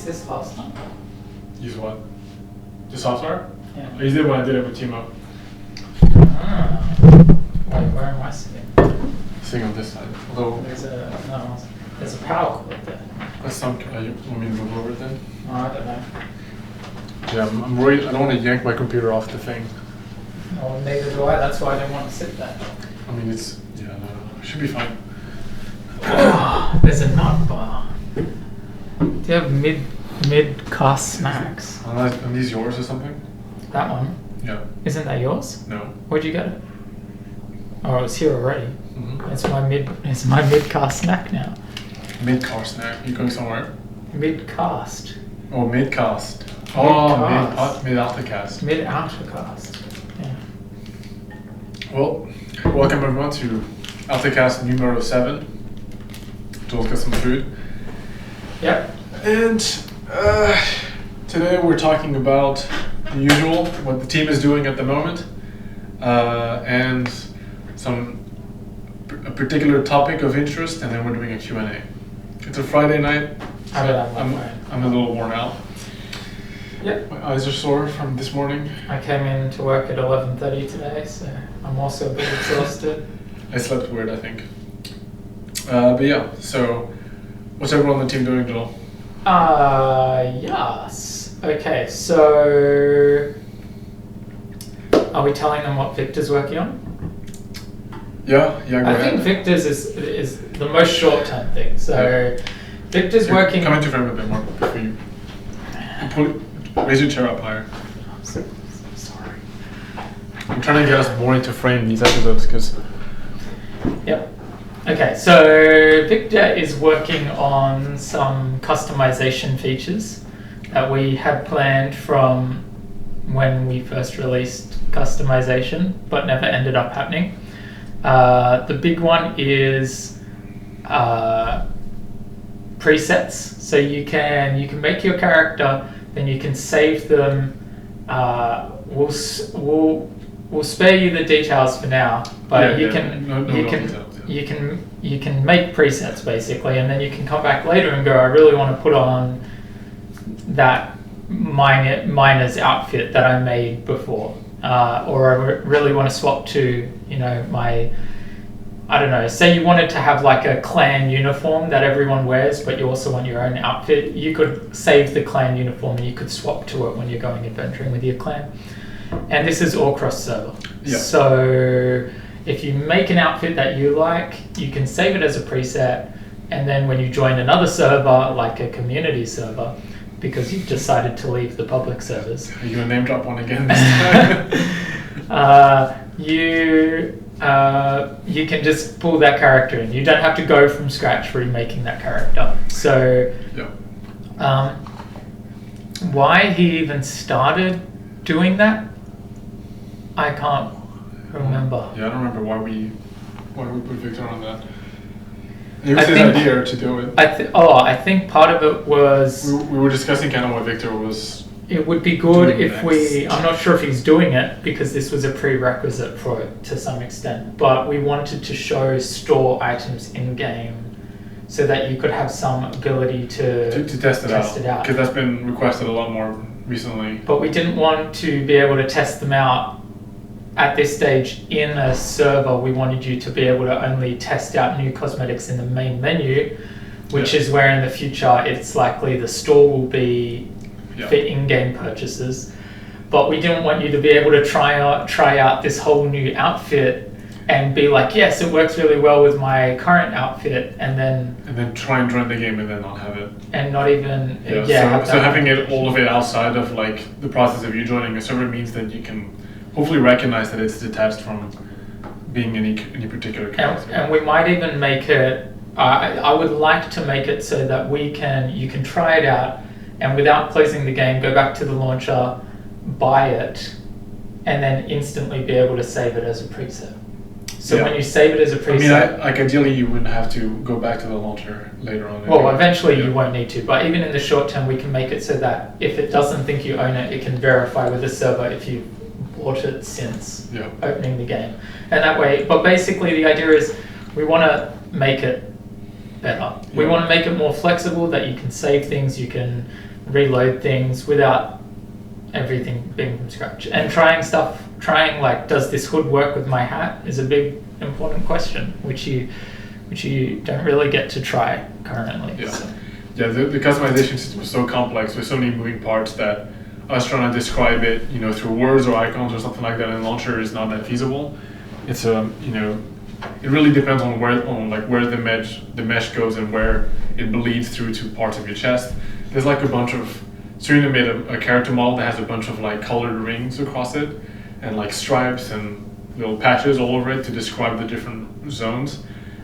used this last time. Use what? The software? Yeah. I used it when I did it with Timo. Ah. Wait, where am I sitting? Sitting on this side. Although There's a power cord there. that's some. You want me to move over then? Oh, I don't know. Yeah, I'm worried. I don't want to yank my computer off the thing. Oh, neither do I. That's why I didn't want to sit there. I mean, it's no, it should be fine. Oh, there's a nut bar. Do you have mid-cast snacks? Are these yours or something? That one? Yeah. Isn't that yours? No. Where'd you get it? Oh, it was here already. Mm-hmm. It's my mid-cast snack now. Mid-car snack. You going somewhere? Mid-cast. Oh, mid-cast. Mid-cast. Mid-Altacast. Mid-Altacast. Yeah. Well, welcome everyone to Altacast numero 7. To look at some food. Yep. And today we're talking about the usual, what the team is doing at the moment, and a particular topic of interest, and then we're doing a Q&A. It's a Friday night. I'm a little worn out. Yep. My eyes are sore from this morning. I came in to work at 11:30 today, so I'm also a bit exhausted. I slept weird, I think. But yeah, so what's everyone on the team doing, Joel? Yes. Okay, so are we telling them what Victor's working on? Yeah, go ahead. I think Victor's is the most short-term thing. So Victor's working. Come into frame a bit more before you raise your chair up higher. I'm so sorry. I'm trying to get us more into frame these episodes because. Yep. Okay, so Victor is working on some customization features that we had planned from when we first released customization, but never ended up happening. The big one is presets. So you can make your character, then you can save them. We'll spare you the details for now, but you can make presets basically, and then you can come back later and go, I really want to put on that miner's outfit that I made before, or I really want to swap to, I don't know, say you wanted to have like a clan uniform that everyone wears, but you also want your own outfit. You could save the clan uniform and you could swap to it when you're going adventuring with your clan. And this is all cross server. Yeah. So if you make an outfit that you like, you can save it as a preset, and then when you join another server, like a community server, because you've decided to leave the public servers. Are you going to name drop one again this time? You can just pull that character in. You don't have to go from scratch remaking that character. So why he even started doing that, I can't remember. Yeah, I don't remember why we put Victor on that. It was his idea to do it. I think part of it was we were discussing kind of what Victor was. It would be good if I'm not sure if he's doing it because this was a prerequisite for it to some extent, but we wanted to store items in game so that you could have some ability to test it out. Because that's been requested a lot more recently. But we didn't want to be able to test them out at this stage in a server. We wanted you to be able to only test out new cosmetics in the main menu, which is where in the future it's likely the store will be for in-game purchases. But we didn't want you to be able to try out this whole new outfit and be like, yes, it works really well with my current outfit, and then try and join the game and then not have it, and not even so having all of it outside of like the process of you joining a server means that you can hopefully recognize that it's detached from being any particular character. And we might even make it. I would like to make it so that you can try it out, and without closing the game, go back to the launcher, buy it, and then instantly be able to save it as a preset. So when you save it as a preset... ideally you wouldn't have to go back to the launcher later on. Well, eventually you won't need to, but even in the short term, we can make it so that if it doesn't think you own it, it can verify with the server if you bought it since opening the game. And that way, but basically the idea is we want to make it better. We want to make it more flexible, that you can save things, you can reload things without everything being from scratch. And trying like, does this hood work with my hat is a big important question, which you don't really get to try currently. Yeah, so. Yeah. The customization system was so complex with so many moving parts that us trying to describe it, through words or icons or something like that in Launcher is not that feasible. It's it really depends on where the mesh goes and where it bleeds through to parts of your chest. There's like a bunch of Serena made a character model that has a bunch of like colored rings across it and like stripes and little patches all over it to describe the different zones.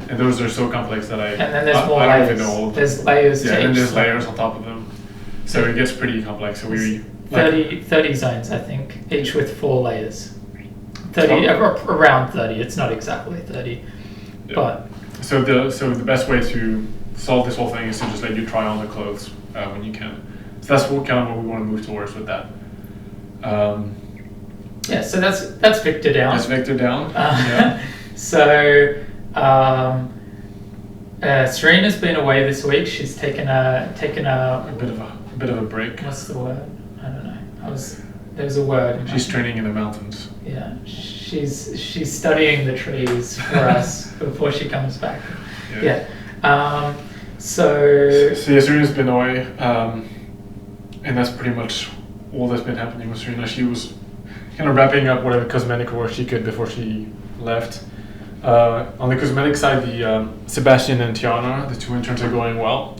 And those are so complex that and then there's more I don't layers. even know all of them. There's layers. Yeah, to and each there's zone. layers on top of them. So it gets pretty complex. So we 30 zones, I think, each with 4 layers. 30, around 30. It's not exactly 30, yeah. but so the best way to solve this whole thing is to just let you try on the clothes when you can. So that's what we want to move towards with that. Yeah, so that's Victor down. That's Victor down. Yeah. So Serena's been away this week. She's taken a bit of a break. What's the word? I don't know. There's a word. She's training in the mountains. Yeah, she's studying the trees for us before she comes back. Yeah. So yeah, Serena's been away, and that's pretty much all that's been happening with Serena. She was kind of wrapping up whatever cosmetic work she could before she left. On the cosmetic side, the Sebastian and Tiana, the 2 interns, are going well.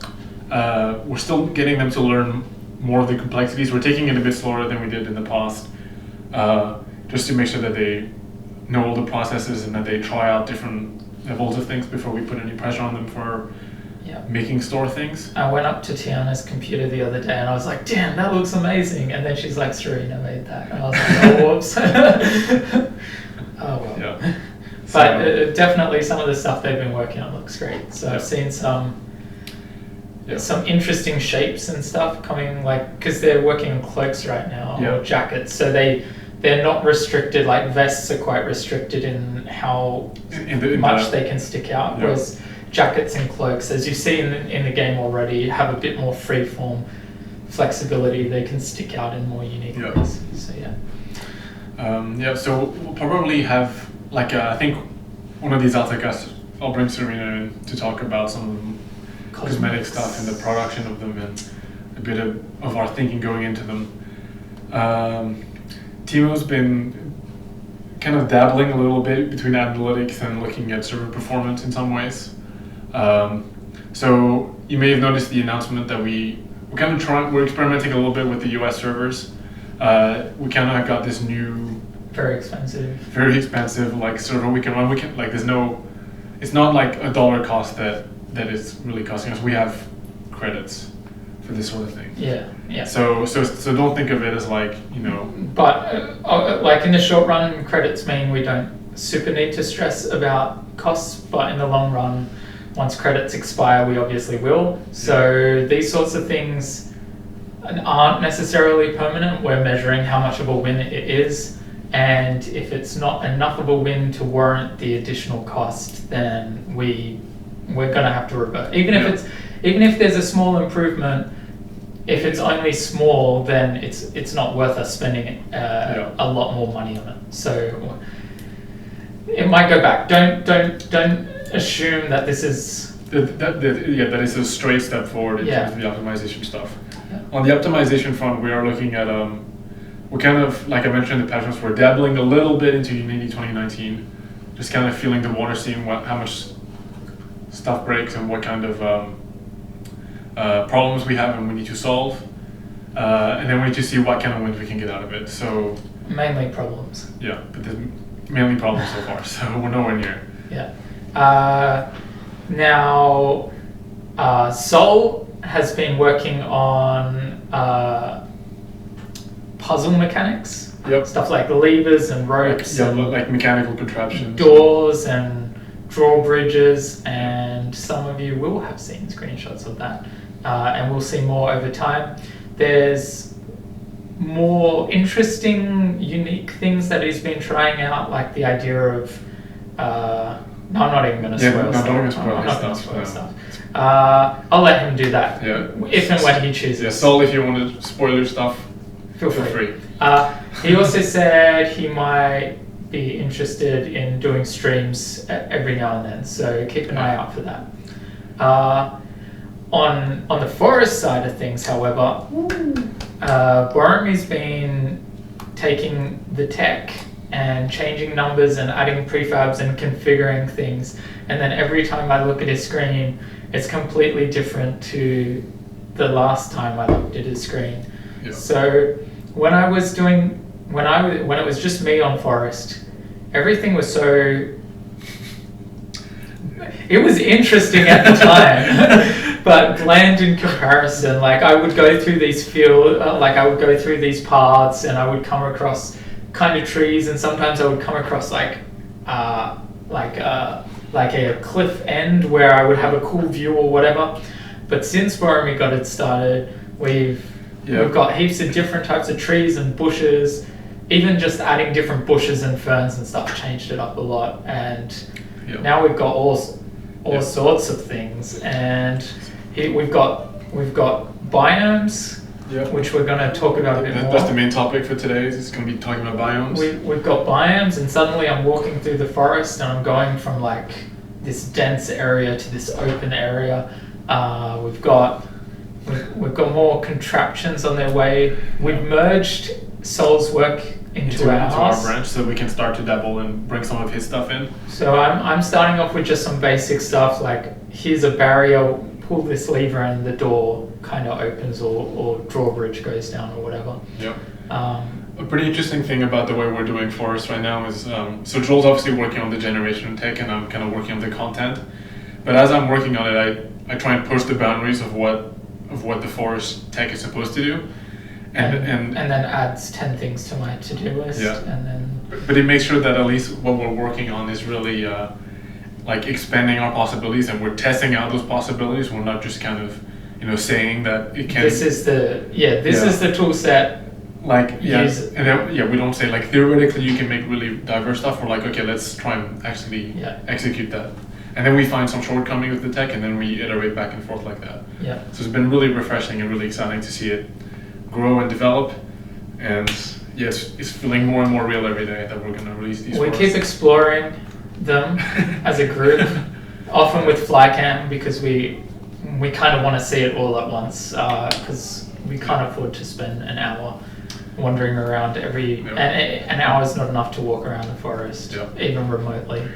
We're still getting them to learn more of the complexities. We're taking it a bit slower than we did in the past, just to make sure that they know all the processes and that they try out different levels of things before we put any pressure on them for making store things. I went up to Tiana's computer the other day and I was like, damn, that looks amazing. And then she's like, Serena made that. And I was like, oh, whoops. Oh, well. Yeah. But definitely some of the stuff they've been working on looks great. So I've seen some interesting shapes and stuff coming, like, because they're working on cloaks right now, or jackets. So they're not restricted, like vests are quite restricted in how much they can stick out, whereas jackets and cloaks, as you see in the game already, have a bit more free-form flexibility. They can stick out in more unique ways. So so we'll probably have, like, I think one of these Altacasts, I'll bring Serena in to talk about some of the cosmetic stuff and the production of them and a bit of our thinking going into them. Timo's been kind of dabbling a little bit between analytics and looking at server performance in some ways. So you may have noticed the announcement that we're experimenting a little bit with the US servers. We kind of got this new very expensive like server we can run. It's not like $1 cost that it's really costing us. We have credits for this sort of thing. Yeah. So don't think of it as like, But like in the short run, credits mean we don't super need to stress about costs, but in the long run, once credits expire, we obviously will. So these sorts of things aren't necessarily permanent. We're measuring how much of a win it is, and if it's not enough of a win to warrant the additional cost, then we're going to have to revert. Even if there's a small improvement, if it's only small, then it's not worth us spending a lot more money on it. So it might go back. Don't assume that this is that is a straight step forward in terms of the optimization stuff. On the optimization front, we are looking at we're kind of, like I mentioned in the patch notes, we're dabbling a little bit into Unity 2019, just kind of feeling the water, seeing how much stuff breaks and what kind of problems we have and we need to solve, and then we need to see what kind of wins we can get out of it. So mainly problems. Yeah, but there's mainly problems so far, so we're nowhere near. Yeah. Now, Sol has been working on puzzle mechanics. Stuff like levers and ropes. Like mechanical contraptions. Doors and drawbridges, and some of you will have seen screenshots of that. And we'll see more over time. There's more interesting, unique things that he's been trying out, like the idea of No, I'm not even going to Yeah, spoil no, stuff. don't even spoil I'm his not going to stuff, spoil no. stuff. I'll let him do that. Yeah. If and when he chooses. Yeah, Sol, if you want to spoil your stuff, Feel feel free. free. He also said he might be interested in doing streams every now and then, so keep an eye out for that. On the forest side of things, however, Boramy's been taking the tech and changing numbers and adding prefabs and configuring things, and then every time I look at his screen, it's completely different to the last time I looked at his screen. Yeah. So when it was just me on forest, everything was so. It was interesting at the time, but bland in comparison. Like I would go through these I would go through these paths, and I would come across kind of trees, and sometimes I would come across like a cliff end where I would have a cool view or whatever. But since Boramy got it started, we've got heaps of different types of trees and bushes. Even just adding different bushes and ferns and stuff changed it up a lot, and now we've got all sorts of things. And we've got biomes, which we're going to talk about a bit more. That's the main topic for today. Is going to be talking about biomes. We've got biomes, and suddenly I'm walking through the forest, and I'm going from like this dense area to this open area. We've got more contraptions on their way. We've merged Sol's work into our house, branch, so we can start to dabble and bring some of his stuff in. So I'm starting off with just some basic stuff like here's a barrier, pull this lever and the door kind of opens or drawbridge goes down or whatever. Yep. A pretty interesting thing about the way we're doing forest right now is so Joel's obviously working on the generation tech and I'm kind of working on the content. But as I'm working on it, I try and push the boundaries of what the forest tech is supposed to do. And then adds 10 things to my to-do list. Yeah. And then. But it makes sure that at least what we're working on is really like expanding our possibilities, and we're testing out those possibilities. We're not just kind of saying that it can. This is the tool set. Like we don't say like theoretically you can make really diverse stuff. We're like, okay, let's try and actually execute that. And then we find some shortcoming with the tech, and then we iterate back and forth like that. Yeah. So it's been really refreshing and really exciting to see it grow and develop, and it's feeling more and more real every day that we're going to release these. We keep exploring them as a group, often with Flycam, because we kind of want to see it all at once, because we can't afford to spend an hour wandering around an hour is not enough to walk around the forest, even remotely.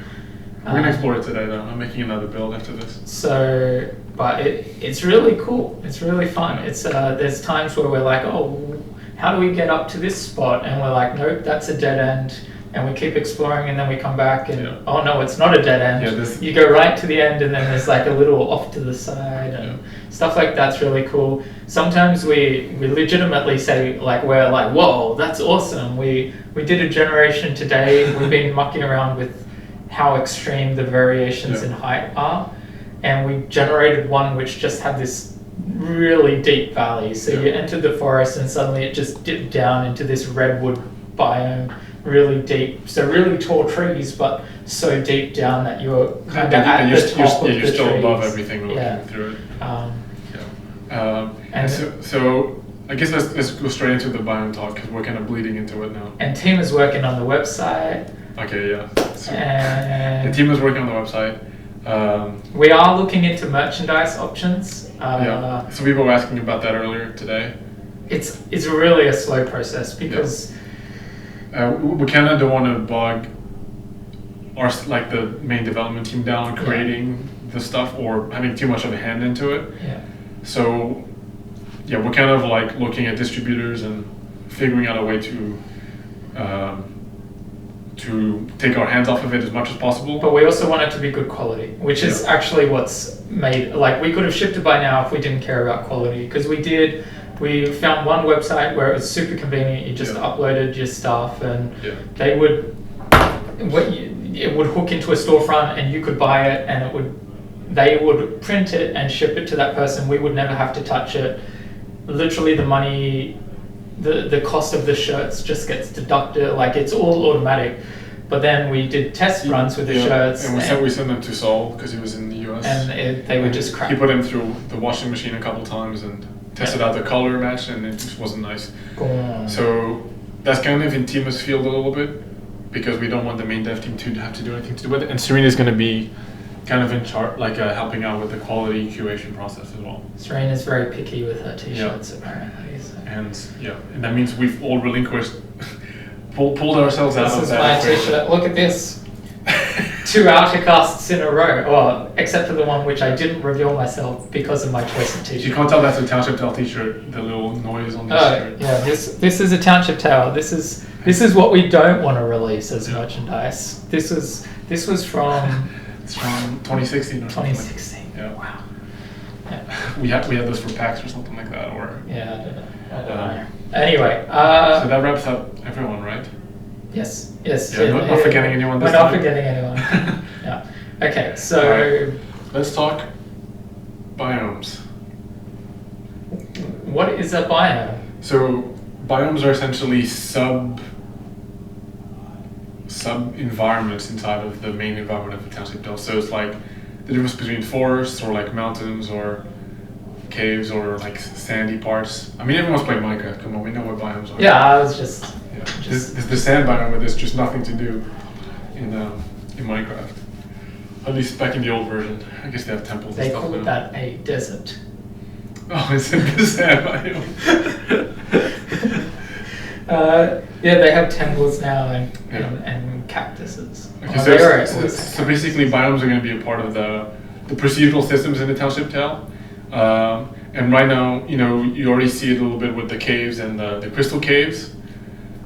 We're going to explore it today though. I'm making another build after this. So, but it's really cool. It's really fun. It's there's times where we're like, oh, how do we get up to this spot? And we're like, nope, that's a dead end. And we keep exploring, and then we come back and oh no, it's not a dead end. You go right to the end, and then there's like a little off to the side and stuff like that's really cool. Sometimes we legitimately say we're like, whoa, that's awesome. We did a generation today. We've been mucking around with how extreme the variations in height are, and we generated one which just had this really deep valley. So you entered the forest and suddenly it just dipped down into this redwood biome, really deep. So really tall trees, but so deep down that you're kind of at the top of the trees. You're still above everything looking through it. So I guess let's go straight into the biome talk, because we're kind of bleeding into it now. And team is working on the website. Okay, yeah. So and the team is working on the website. We are looking into merchandise options. So people were asking about that earlier today. It's really a slow process because we kind of don't want to bog the main development team down on creating the stuff or having too much of a hand into it. Yeah. So we're kind of like looking at distributors and figuring out a way to take our hands off of it as much as possible. But we also want it to be good quality, which is actually what's made, we could have shipped it by now if we didn't care about quality, because we found one website where it was super convenient. You just uploaded your stuff and it would hook into a storefront and you could buy it, and they would print it and ship it to that person. We would never have to touch it. Literally the money, the cost of the shirts just gets deducted, it's all automatic. But then we did test runs with the shirts. And we sent them to Seoul because he was in the US. And they were just crap. He put them through the washing machine a couple times and tested out the color match, and it just wasn't nice. So that's kind of in Tima's field a little bit, because we don't want the main dev team to have to do anything to do with it. And Serena's going to be kind of in charge, like helping out with the quality curation process as well. Serena's very picky with her t-shirts apparently. So. And that means we've all relinquished, pulled ourselves out of that. This is my t-shirt. Look at this. 2 Altacasts in a row. Well, except for the one which I didn't reveal myself because of my choice of t-shirt. You can't tell that's a Township Tale t-shirt, the little noise on the shirt. Yeah, this is a Township Tale. This is what we don't want to release as merchandise. This was from... It's from 2016 or something. 2016. Yeah. Wow. Yeah. We had those for PAX or something like that, or... Yeah, I don't know. Anyway. So that wraps up everyone, right? Yes. Yeah, not forgetting anyone this time. We're not time. forgetting anyone. Yeah. Okay, so... Right. Let's talk biomes. What is a biome? So biomes are essentially sub environments inside of the main environment of the Township Tale. So it's like the difference between forests or like mountains or caves or like sandy parts. I mean, everyone's played Minecraft. Come on, we know what biomes are. Yeah, I was just... There's the sand biome where there's just nothing to do in Minecraft. At least back in the old version. I guess they have temples and They stuff. call that a desert. Oh, it's in the sand biome. Yeah, they have temples now and cactuses. Okay, so basically biomes are going to be a part of the procedural systems in the Township Tale. And right now, you already see it a little bit with the caves and the crystal caves.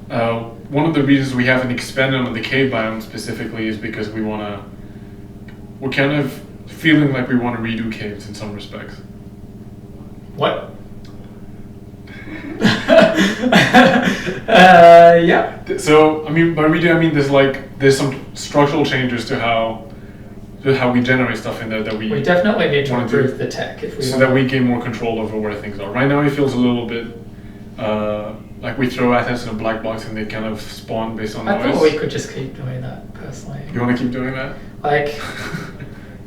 One of the reasons we haven't expanded on the cave biome specifically is because we're kind of feeling like we want to redo caves in some respects. What? Yeah. So, I mean, by redo, I mean there's some structural changes to how we generate stuff in there that we definitely need to improve the tech so that we gain more control over where things are. Right now, it feels a little bit like we throw assets in a black box and they kind of spawn based on noise. I thought we could just keep doing that, personally. You want to keep doing that? Like,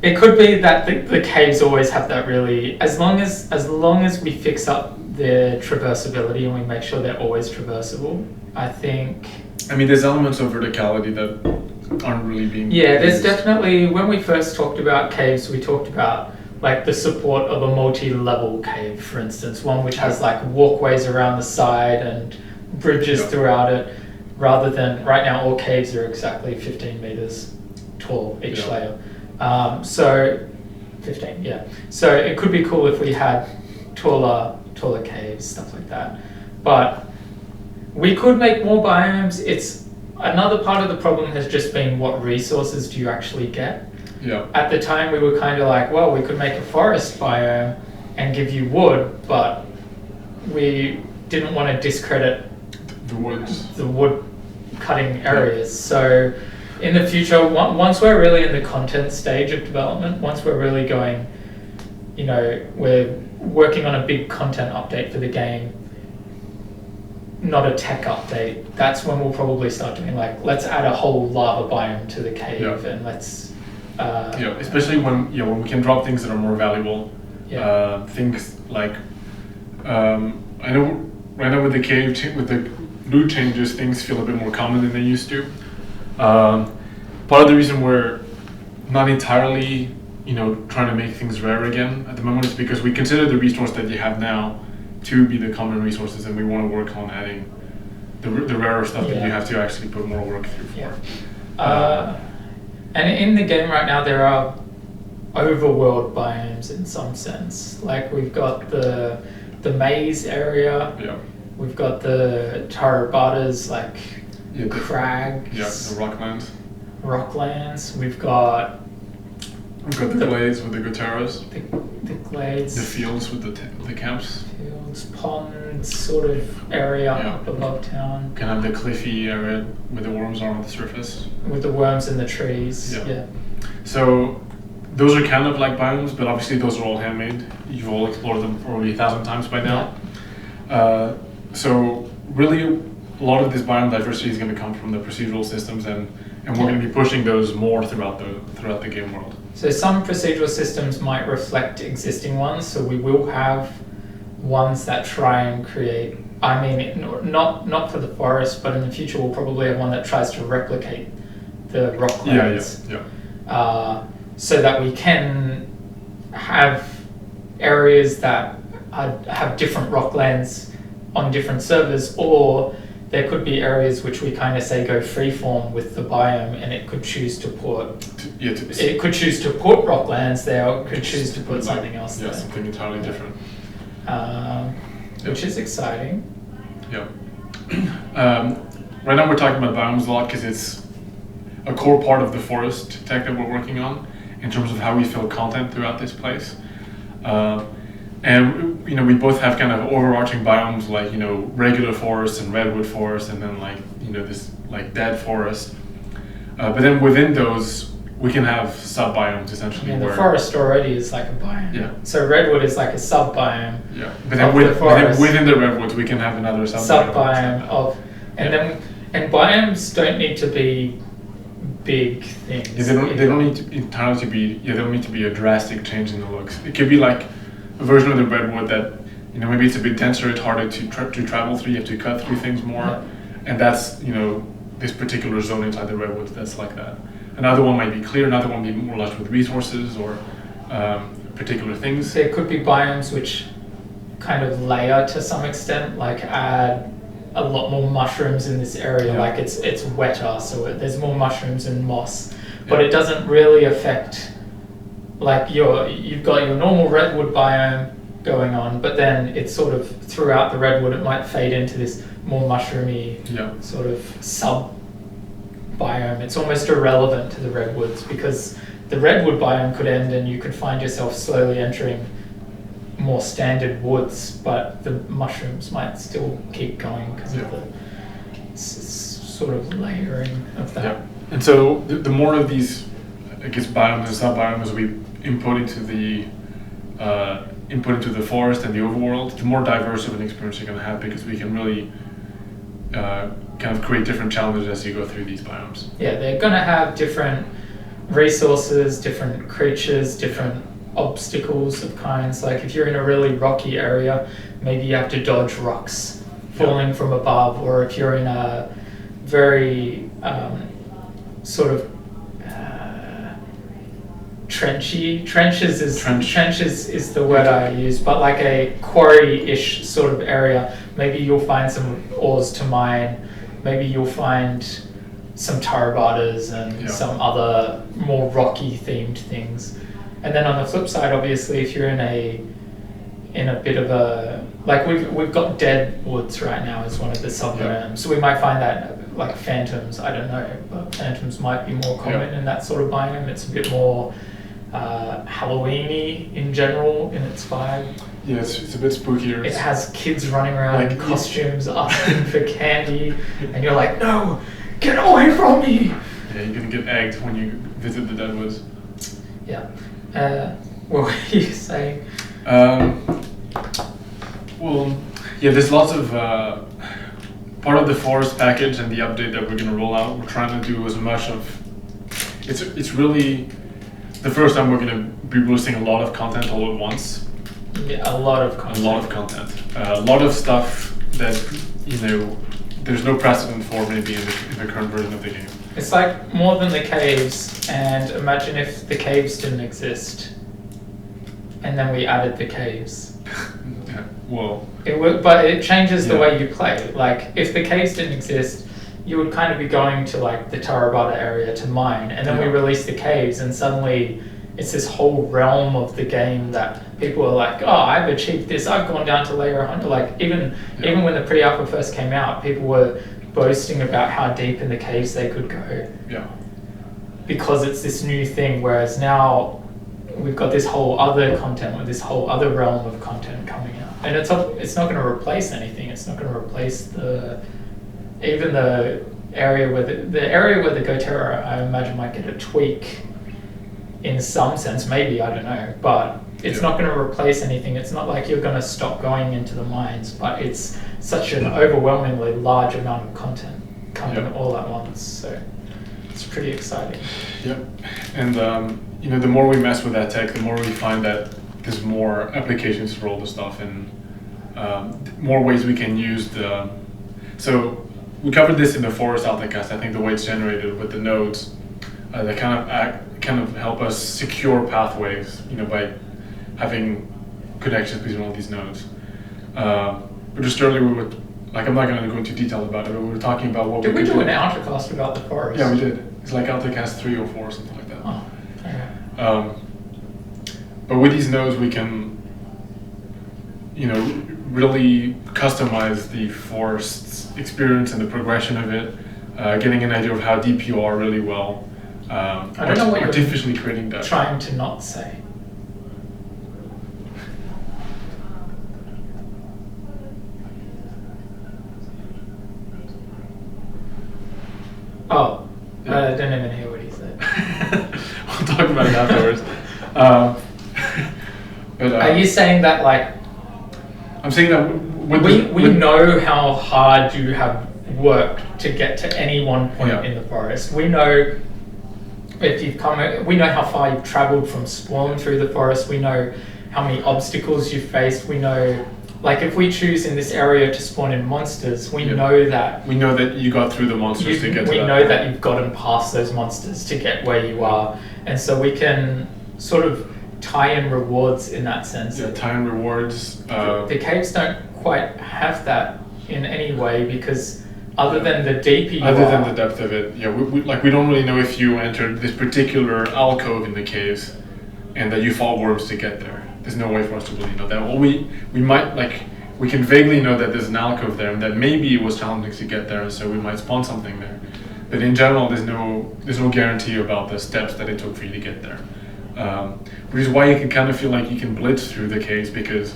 it could be that the caves always have that really... As long as we fix up their traversability and we make sure they're always traversable, I think... I mean, there's elements of verticality that aren't really being... Yeah, there's definitely... When we first talked about caves, we talked about like the support of a multi-level cave, for instance, one which has like walkways around the side and bridges throughout it, rather than right now all caves are exactly 15 meters tall each layer. So 15, yeah. So it could be cool if we had taller caves, stuff like that. But we could make more biomes. It's another part of the problem has just been what resources do you actually get? Yeah. At the time, we were kind of like, well, we could make a forest biome and give you wood, but we didn't want to discredit the wood cutting areas. So in the future, once we're really in the content stage of development, once we're really going, we're working on a big content update for the game, not a tech update, that's when we'll probably start doing let's add a whole lava biome to the cave and let's... especially when we can drop things that are more valuable. Things like I know right now with the cave with the loot changes, things feel a bit more common than they used to. Part of the reason we're not entirely trying to make things rare again at the moment is because we consider the resource that you have now to be the common resources, and we want to work on adding the rarer stuff that you have to actually put more work through for. And in the game right now, there are overworld biomes in some sense. Like we've got the maze area. Yeah. We've got the Tarabatas, the crags. Yeah, the rocklands. We've got the glades with the guitarras. The glades. The fields with the camps. Fields, ponds, sort of area up above town. Can have the cliffy area where the worms are on the surface. With the worms in the trees. Yeah. So those are kind of like biomes, but obviously those are all handmade. You've all explored them probably 1,000 times by now. So really, a lot of this biome diversity is going to come from the procedural systems and and we're going to be pushing those more throughout the game world. So some procedural systems might reflect existing ones, so we will have ones that try and create, I mean, not for the forest, but in the future we'll probably have one that tries to replicate the rocklands. So that we can have areas that have different rocklands on different servers, or there could be areas which we kind of say go freeform with the biome, and it could choose to put it could choose to put rocklands there, or it could choose to put something else there. Something entirely different. Which is exciting. Yeah. Right now we're talking about biomes a lot because it's a core part of the forest tech that we're working on in terms of how we fill content throughout this place. And we both have kind of overarching biomes like regular forest and redwood forest, and then this dead forest. But then within those we can have sub biomes essentially. The forest already is like a biome. Yeah. So redwood is like a sub biome. Yeah. But then within the redwoods we can have another sub biome of, and biomes don't need to be big things. Yeah, they don't need to entirely to be. Yeah, they don't need to be a drastic change in the looks. It could be like a version of the redwood that maybe it's a bit denser, it's harder to travel through. You have to cut through things more, and that's this particular zone inside the redwoods that's like that. Another one might be clear. Another one might be more lush with resources or particular things. There could be biomes which kind of layer to some extent, like add a lot more mushrooms in this area. Like it's wetter, so there's more mushrooms and moss, but it doesn't really affect. Like you've got your normal redwood biome going on, but then it's sort of throughout the redwood it might fade into this more mushroomy sort of sub biome. It's almost irrelevant to the redwoods because the redwood biome could end and you could find yourself slowly entering more standard woods, but the mushrooms might still keep going because of the sort of layering of that. Yeah. And so the more of these, I guess, biomes and sub-biomes we input into the forest and the overworld, the more diverse of an experience you're going to have, because we can really kind of create different challenges as you go through these biomes. Yeah, they're going to have different resources, different creatures, different obstacles of kinds. Like if you're in a really rocky area, maybe you have to dodge rocks falling from above, or if you're in a very sort of trenches is the word I use, but like a quarry-ish sort of area, maybe you'll find some ores to mine, maybe you'll find some tarabatas and some other more rocky themed things. And then on the flip side, obviously, if you're in a bit of a, like we've got dead woods right now as one of the sub-biomes, so we might find that like phantoms, I don't know, but phantoms might be more common in that sort of biome. It's a bit more Halloween-y in general in its vibe. Yeah, it's a bit spookier. It has kids running around in costumes asking for candy, and you're like, no, get away from me! Yeah, you're gonna get egged when you visit the Deadwoods. Yeah. What were you saying? Well, yeah, there's lots of part of the forest package and the update that we're gonna roll out. We're trying to do as much of. It's really the first time we're gonna be releasing a lot of content all at once. Yeah, a lot of content. A lot of stuff that there's no precedent for maybe in the current version of the game. It's like more than the caves, and imagine if the caves didn't exist, and then we added the caves. Well, but it changes the way you play. Like if the caves didn't exist, you would kind of be going to like the Tarabata area to mine, and then we release the caves, and suddenly it's this whole realm of the game that people are like, oh, I've achieved this, I've gone down to layer 100. Like even when the pre-alpha first came out, people were boasting about how deep in the caves they could go. Yeah. Because it's this new thing, whereas now we've got this whole other content, with this whole other realm of content coming out. And it's not going to replace anything. It's not going to replace the area where the Gotera, I imagine, might get a tweak in some sense, maybe, I don't know, but it's not going to replace anything. It's not like you're going to stop going into the mines, but it's such an overwhelmingly large amount of content coming all at once. So It's pretty exciting. Yep. And the more we mess with that tech, the more we find that there's more applications for all the stuff, and more ways we can use the. So we covered this in the forest Altacast. I think the way it's generated with the nodes, that kind of help us secure pathways, by having connections between all these nodes. But just earlier we were, I'm not going to go into detail about it, but we were talking about what Did we could do an Altacast about the forest? Yeah, we did. It's like Altacast 3 or 4 or something like that. Oh, okay. But with these nodes we can, really customize the forest's experience and the progression of it, getting an idea of how deep you are really well. I don't know what artificially creating that. Trying to not say. Oh, yeah. I didn't even hear what he said. We'll talk about it afterwards. Are you saying that I'm saying that we know how hard you have worked to get to any one point in the forest. We know if you've we know how far you've traveled from spawn through the forest. We know how many obstacles you've faced. We know, if we choose in this area to spawn in monsters, we know that. We know that you got through the monsters to get to that. We know that you've gotten past those monsters to get where you are. And so we can sort of tie in rewards in that sense. Yeah, tie in rewards. The caves don't quite have that in any way, because other than the deeper you other are, than the depth of it, we don't really know if you entered this particular alcove in the caves and that you fought worms to get there. There's no way for us to really know that. Well, we might, we can vaguely know that there's an alcove there and that maybe it was challenging to get there, and so we might spawn something there. But in general, there's no guarantee about the steps that it took for you to get there. Which is why you can kind of feel like you can blitz through the caves, because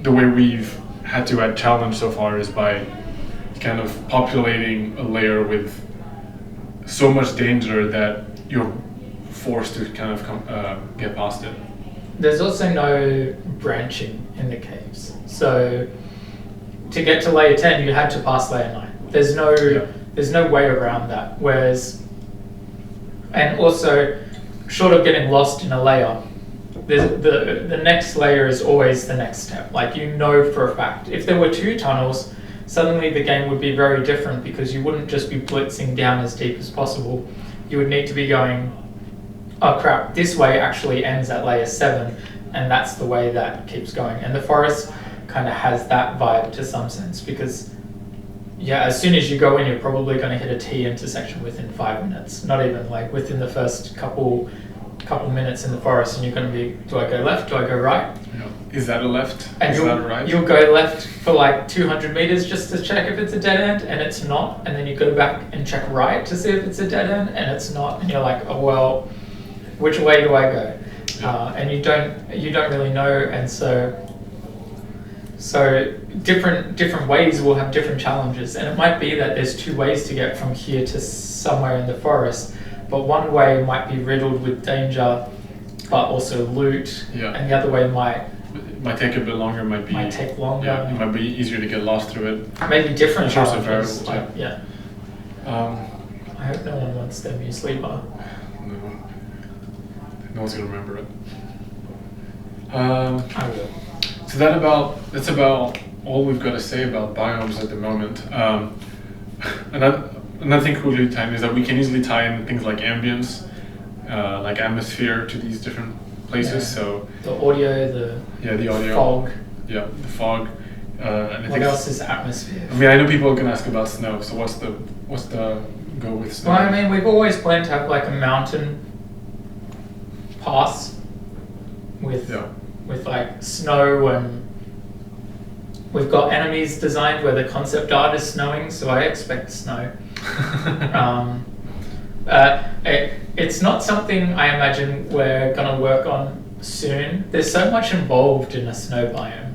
the way we've had to add challenge so far is by kind of populating a layer with so much danger that you're forced to kind of get past it. There's also no branching in the caves. So to get to layer 10, you had to pass layer 9. There's no way around that. And also, short of getting lost in a layer, the next layer is always the next step. For a fact. If there were 2 tunnels, suddenly the game would be very different, because you wouldn't just be blitzing down as deep as possible. You would need to be going, oh crap, this way actually ends at layer 7, and that's the way that keeps going. And the forest kind of has that vibe to some sense, because as soon as you go in, you're probably going to hit a T intersection within 5 minutes, not even within the first couple minutes in the forest, and you're going to be, do I go left, do I go right? Is that a left? And is that a right? You'll go left for 200 meters just to check if it's a dead end, and it's not, and then you go back and check right to see if it's a dead end, and it's not, and you're like, oh well, which way do I go? And you don't really know, and so different ways will have different challenges, and it might be that there's 2 ways to get from here to somewhere in the forest, but one way might be riddled with danger, but also loot, and the other way might take a bit longer. Might take longer. Yeah, it might be easier to get lost through it. Maybe different challenges. I hope no one wants their muesli bar. No one's gonna remember it. I will. So that's about all we've got to say about biomes at the moment. Another thing cool to tie in is that we can easily tie in things like ambience, like atmosphere, to these different places. So the audio, the audio, fog. Yeah, the fog. And what else is atmosphere? I mean, I know people are gonna ask about snow. So what's the go with snow? Well, I mean, we've always planned to have a mountain pass with snow, and we've got enemies designed where the concept art is snowing, so I expect snow. It's not something I imagine we're gonna work on soon. There's so much involved in a snow biome.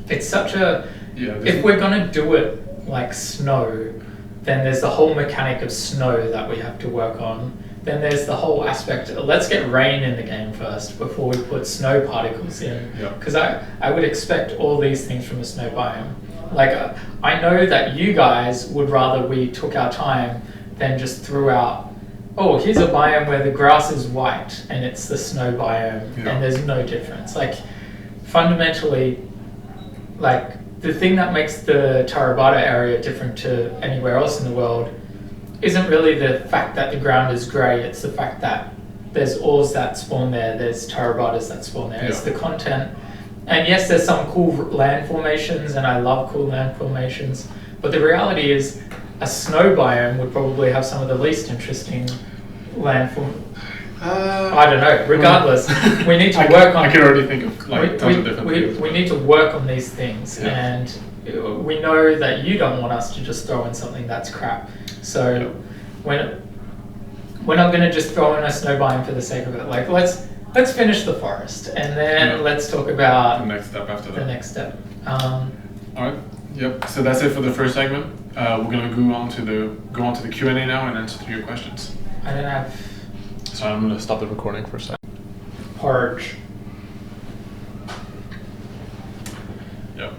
It's such a if we're gonna do it like snow, then there's the whole mechanic of snow that we have to work on. Then there's the whole aspect, let's get rain in the game first before we put snow particles in. Because I would expect all these things from a snow biome. I know that you guys would rather we took our time than just threw out oh, here's a biome where the grass is white and it's the snow biome, Yeah. and there's no difference. Like, fundamentally, like, the thing that makes the Tarabata area different to anywhere else in the world isn't really the fact that the ground is grey, it's the fact that there's ores that spawn there, there's Tarabatas that spawn there, it's the content. And yes, there's some cool land formations, and I love cool land formations, but the reality is a snow biome would probably have some of the least interesting land formations. I don't know. Regardless, we need to work on. I can already think of like tons of different things. We need to work on these things, and we know that you don't want us to just throw in something that's crap. So we're not going to just throw in a snow biome for the sake of it. Like let's finish the forest, and then let's talk about the next step after that. The next step. All right. Yep. So that's it for the first segment. We're gonna go on to the Q&A now and answer your questions. I don't have. So I'm gonna stop the recording for a second. Porridge. Yep.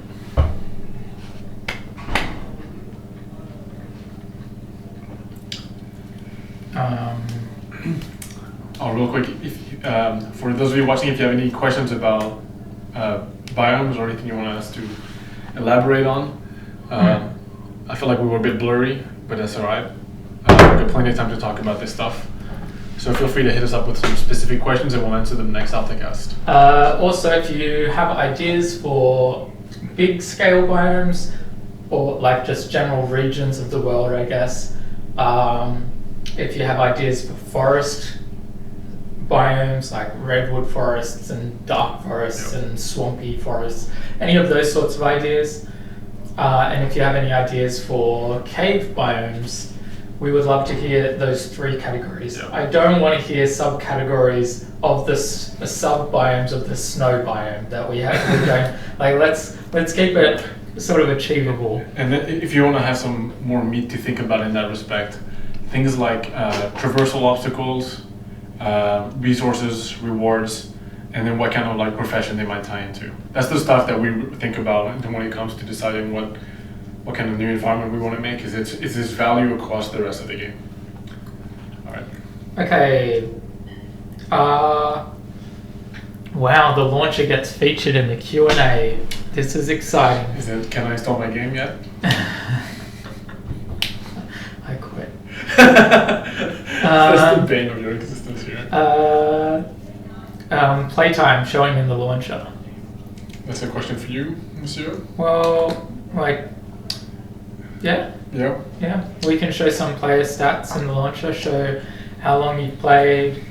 Real quick, if for those of you watching, if you have any questions about biomes or anything you want us to elaborate on, I feel like we were a bit blurry, but that's alright. We've got plenty of time to talk about this stuff. So feel free to hit us up with some specific questions and we'll answer them next Altacast. Also, if you have ideas for big scale biomes or like just general regions of the world, I guess, if you have ideas for forest biomes like redwood forests and dark forests and swampy forests, any of those sorts of ideas, and if you have any ideas for cave biomes, we would love to hear those 3 categories. I don't want to hear subcategories of the sub-biomes of the snow biome that we have. Let's keep it sort of achievable. And then if you want to have some more meat to think about in that respect, things like traversal obstacles, resources, rewards, and then what kind of like profession they might tie into. That's the stuff that we think about when it comes to deciding what kind of new environment we want to make. Is this value across the rest of the game? All right. Okay. Wow, the launcher gets featured in the Q&A. This is exciting. Can I install my game yet? I quit. That's the bane of your existence here. Playtime showing in the launcher. That's a question for you, monsieur. Well, like, yeah, we can show some player stats in the launcher, show how long you've played,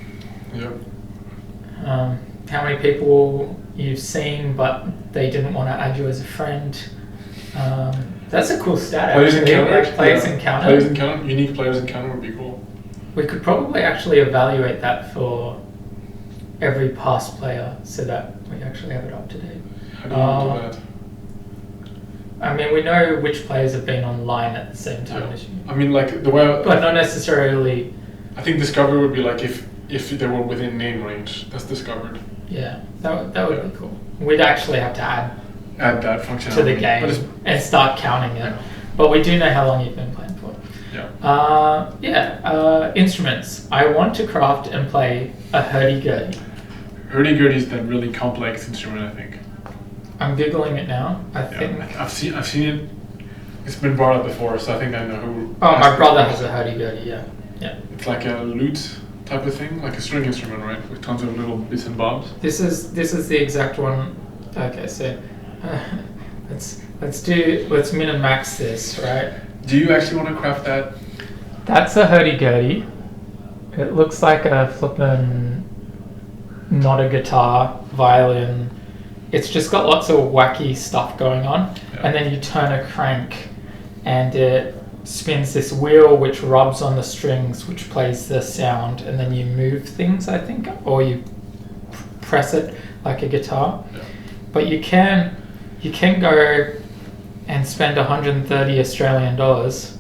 how many people you've seen but they didn't want to add you as a friend. That's a cool stat. Players encountered. Players encountered. Players encountered. Unique players encountered would be cool. We could probably actually evaluate that for every past player so that we actually have it up to date. How do you do that? I mean, we know which players have been online at the same time as you. I mean, like the way. But not necessarily. I think discovery would be like if they were within name range. That's discovered. Yeah, that would be cool. We'd actually have to add that functionality to the game and start counting it. But we do know how long you've been playing for. Instruments. I want to craft and play a hurdy-gurdy. Hurdy-gurdy is that really complex instrument, I think. I'm Googling it now. I think I've seen it. It's been brought up before, so I think I know who. Oh, my brother has a hurdy-gurdy. Yeah. It's like a lute type of thing, like a string instrument, right, with tons of little bits and bobs. This is the exact one. Okay, so let's min and max this, right? Do you actually want to craft that? That's a hurdy-gurdy. It looks like a flippin', not a guitar, violin. It's just got lots of wacky stuff going on, and then you turn a crank, and it spins this wheel which rubs on the strings, which plays the sound, and then you move things, I think, or you press it like a guitar. But you can go and spend 130 Australian dollars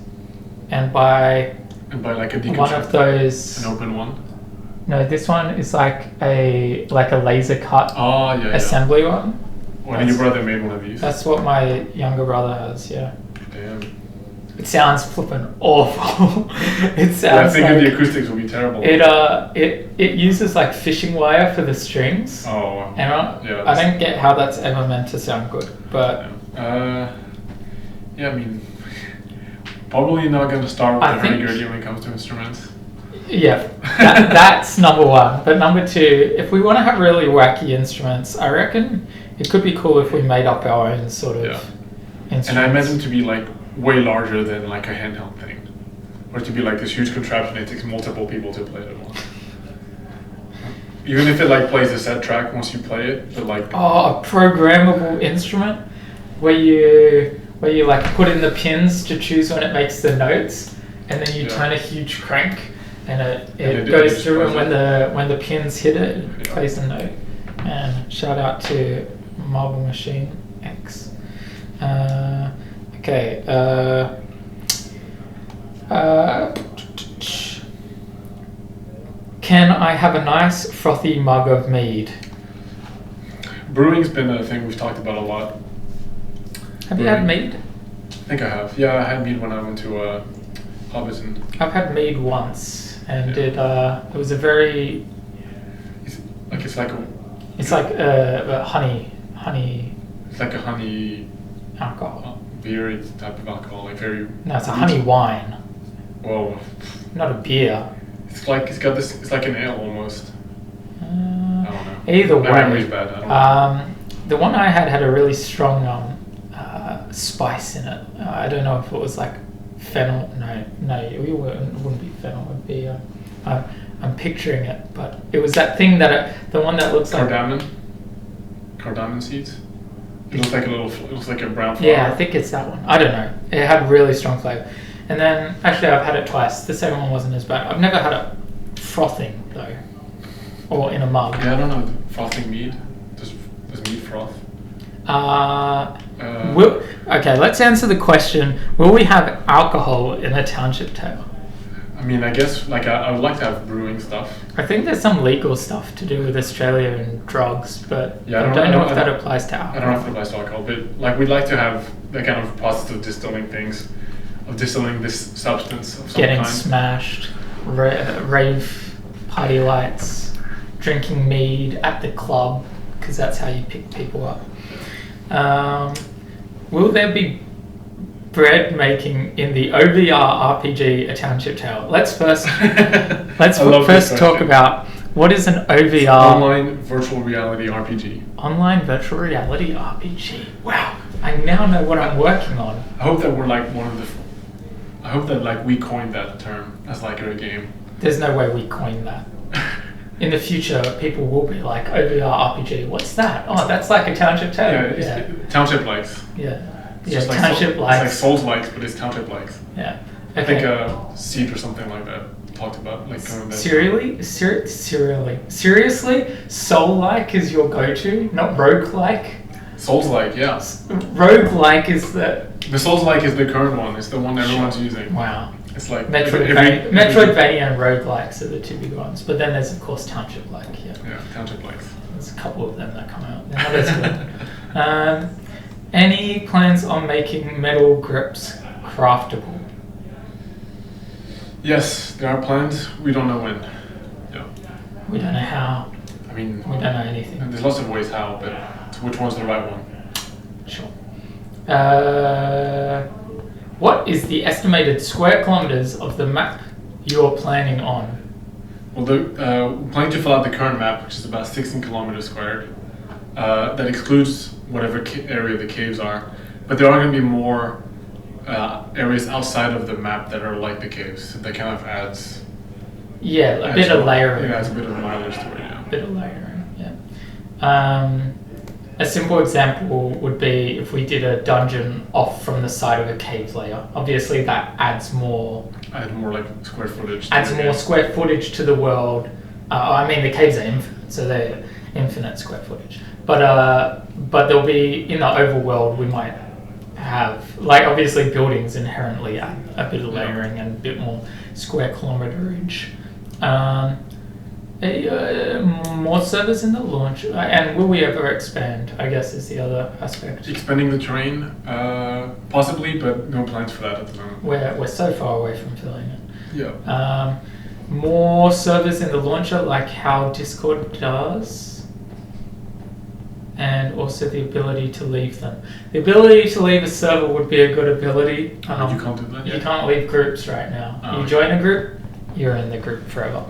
and buy like a one of those. An open one. No, this one is like a laser cut assembly one. Well, and your brother made one of these. That's what my younger brother has. Yeah. Damn. It sounds flippin' awful. It sounds I think the acoustics will be terrible. It uses like fishing wire for the strings. Oh. And I don't get how that's ever meant to sound good, but... I mean, probably not going to start with the hurdy-gurdy when it comes to instruments. Yeah, that's number one. But number two, if we want to have really wacky instruments, I reckon it could be cool if we made up our own sort of instruments. And I imagine them to be like way larger than like a handheld thing. Or to be like this huge contraption that takes multiple people to play it at once. Even if it like plays a set track once you play it, but like... Oh, a programmable instrument where you like put in the pins to choose when it makes the notes, and then you turn a huge crank, and it goes through, and when the pins hit it, it plays the note. And shout out to Marble Machine X. Okay. Can I have a nice frothy mug of mead? Brewing's been a thing we've talked about a lot. Have you had mead? I think I have. Yeah, I had mead when I went to Hobbiton. I've had mead once, and it was a very... It's like honey. It's like a honey... alcohol. Beer type of alcohol, like very... No, it's a honey wine. Whoa. Not a beer. It's like it's like an ale almost. I don't know. Either way. My memory's bad. I don't know. The one I had a really strong spice in it. I don't know if it was like fennel. No, it wouldn't be fennel. It would be. I'm picturing it, but it was that thing the one that looks cardamom. Cardamom seeds. It looks like a brown flower. Yeah, I think it's that one. I don't know. It had really strong flavour. And then, actually, I've had it twice. The second one wasn't as bad. I've never had it frothing, though. Or in a mug. Yeah, I don't know. Frothing mead? Does mead froth? Okay, let's answer the question. Will we have alcohol in a Township Tale? I mean, I guess, I would like to have brewing stuff. I think there's some legal stuff to do with Australia and drugs, but I don't know if that applies to alcohol. I don't know if it applies to alcohol, but, we'd like to have that kind of process of distilling things. Of distilling this substance of some Getting kind. smashed, rave party lights, drinking mead at the club, because that's how you pick people up. Will there be bread making in the OVR RPG A Township Tale? Let's first talk about what is an OVR. Online virtual reality RPG. Online virtual reality RPG. Wow, I now know what I'm working on. I hope that we're I hope that we coined that term as a game. There's no way we coined that. In the future, people will be like, OVR RPG, what's that? Oh, that's like a Township Tale. Yeah, Township likes. Yeah. It's just Township likes. It's like Souls likes, but it's Township likes. Yeah. Okay. I think Seed or something like that talked about coming back. Seriously? Soul-like is your go-to, not rogue-like? Souls-like, yeah. Rogue-like is the... The Souls-like is the current one. It's the one everyone's using. Wow. It's like... Metroidvania and roguelikes are the two big ones. But then there's, of course, Township-like. Yeah, Township-likes. There's a couple of them that come out. They're not as good. Any plans on making metal grips craftable? Yes, there are plans. We don't know when. Yeah. We don't know how. I mean... We don't know anything. There's lots of ways how, but which one's the right one? Sure. What is the estimated square kilometers of the map you're planning on? Well, we're planning to fill out the current map, which is about 16 kilometers squared. That excludes whatever area the caves are, but there are going to be more areas outside of the map that are like the caves. That kind of adds. Yeah, a bit of layering. Yeah, it's a bit of mileage to it. Yeah. A bit of layering. Yeah. A simple example would be if we did a dungeon off from the side of a cave layer. Obviously, that adds more. Add more square footage. Adds more square footage to the world. I mean, the caves are infinite, so they're infinite square footage. But there'll be in the overworld we might have obviously buildings inherently add a bit of layering and a bit more square kilometerage. More servers in the launch, and will we ever expand? I guess is the other aspect. Expanding the terrain, possibly, but no plans for that at the moment. We're so far away from filling it. Yeah. More servers in the launcher, like how Discord does, and also the ability to leave them. The ability to leave a server would be a good ability. You can't do that yet? You can't leave groups right now. Oh, you join a group, you're in the group forever.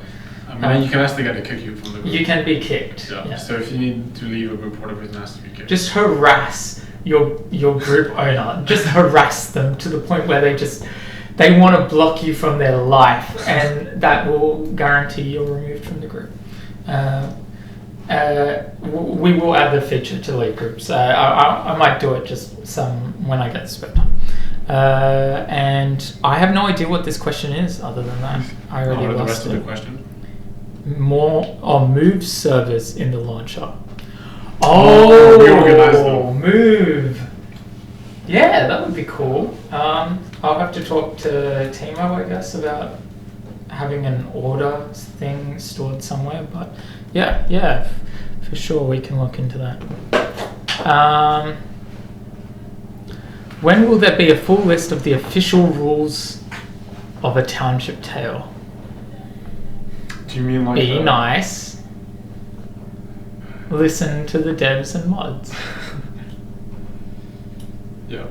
I mean, you can ask the guy to kick you from the group. You can be kicked. Yeah. So if you need to leave a group, whatever, it has to be kicked. Just harass your group owner. Just harass them to the point where they want to block you from their life, and that will guarantee you're removed from the group. We will add the feature to leave groups. I might do it just when I get the spare time. And I have no idea what this question is. Other than that, I already lost the rest it. of the question. Move servers in the launcher. Reorganize them. Move. Yeah, that would be cool. I'll have to talk to Timo, I guess, about having an order thing stored somewhere. But yeah, for sure we can look into that. When will there be a full list of the official rules of a Township Tale? Do you mean like Be nice. Listen to the devs and mods. Yeah.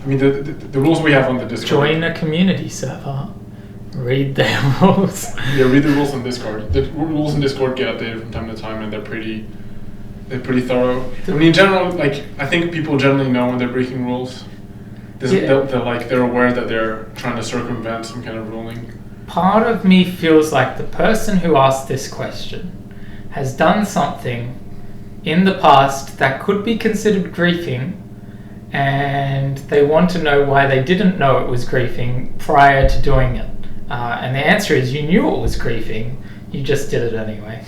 I mean, the rules we have on the Discord. Join a community server. Read their rules. Yeah, read the rules on Discord. The rules in Discord get updated from time to time, and they're pretty thorough. I mean, in general, like, I think people generally know when they're breaking rules. They're aware that they're trying to circumvent some kind of ruling. Part of me feels like the person who asked this question has done something in the past that could be considered griefing, and they want to know why they didn't know it was griefing prior to doing it. And the answer is you knew it was griefing, you just did it anyway.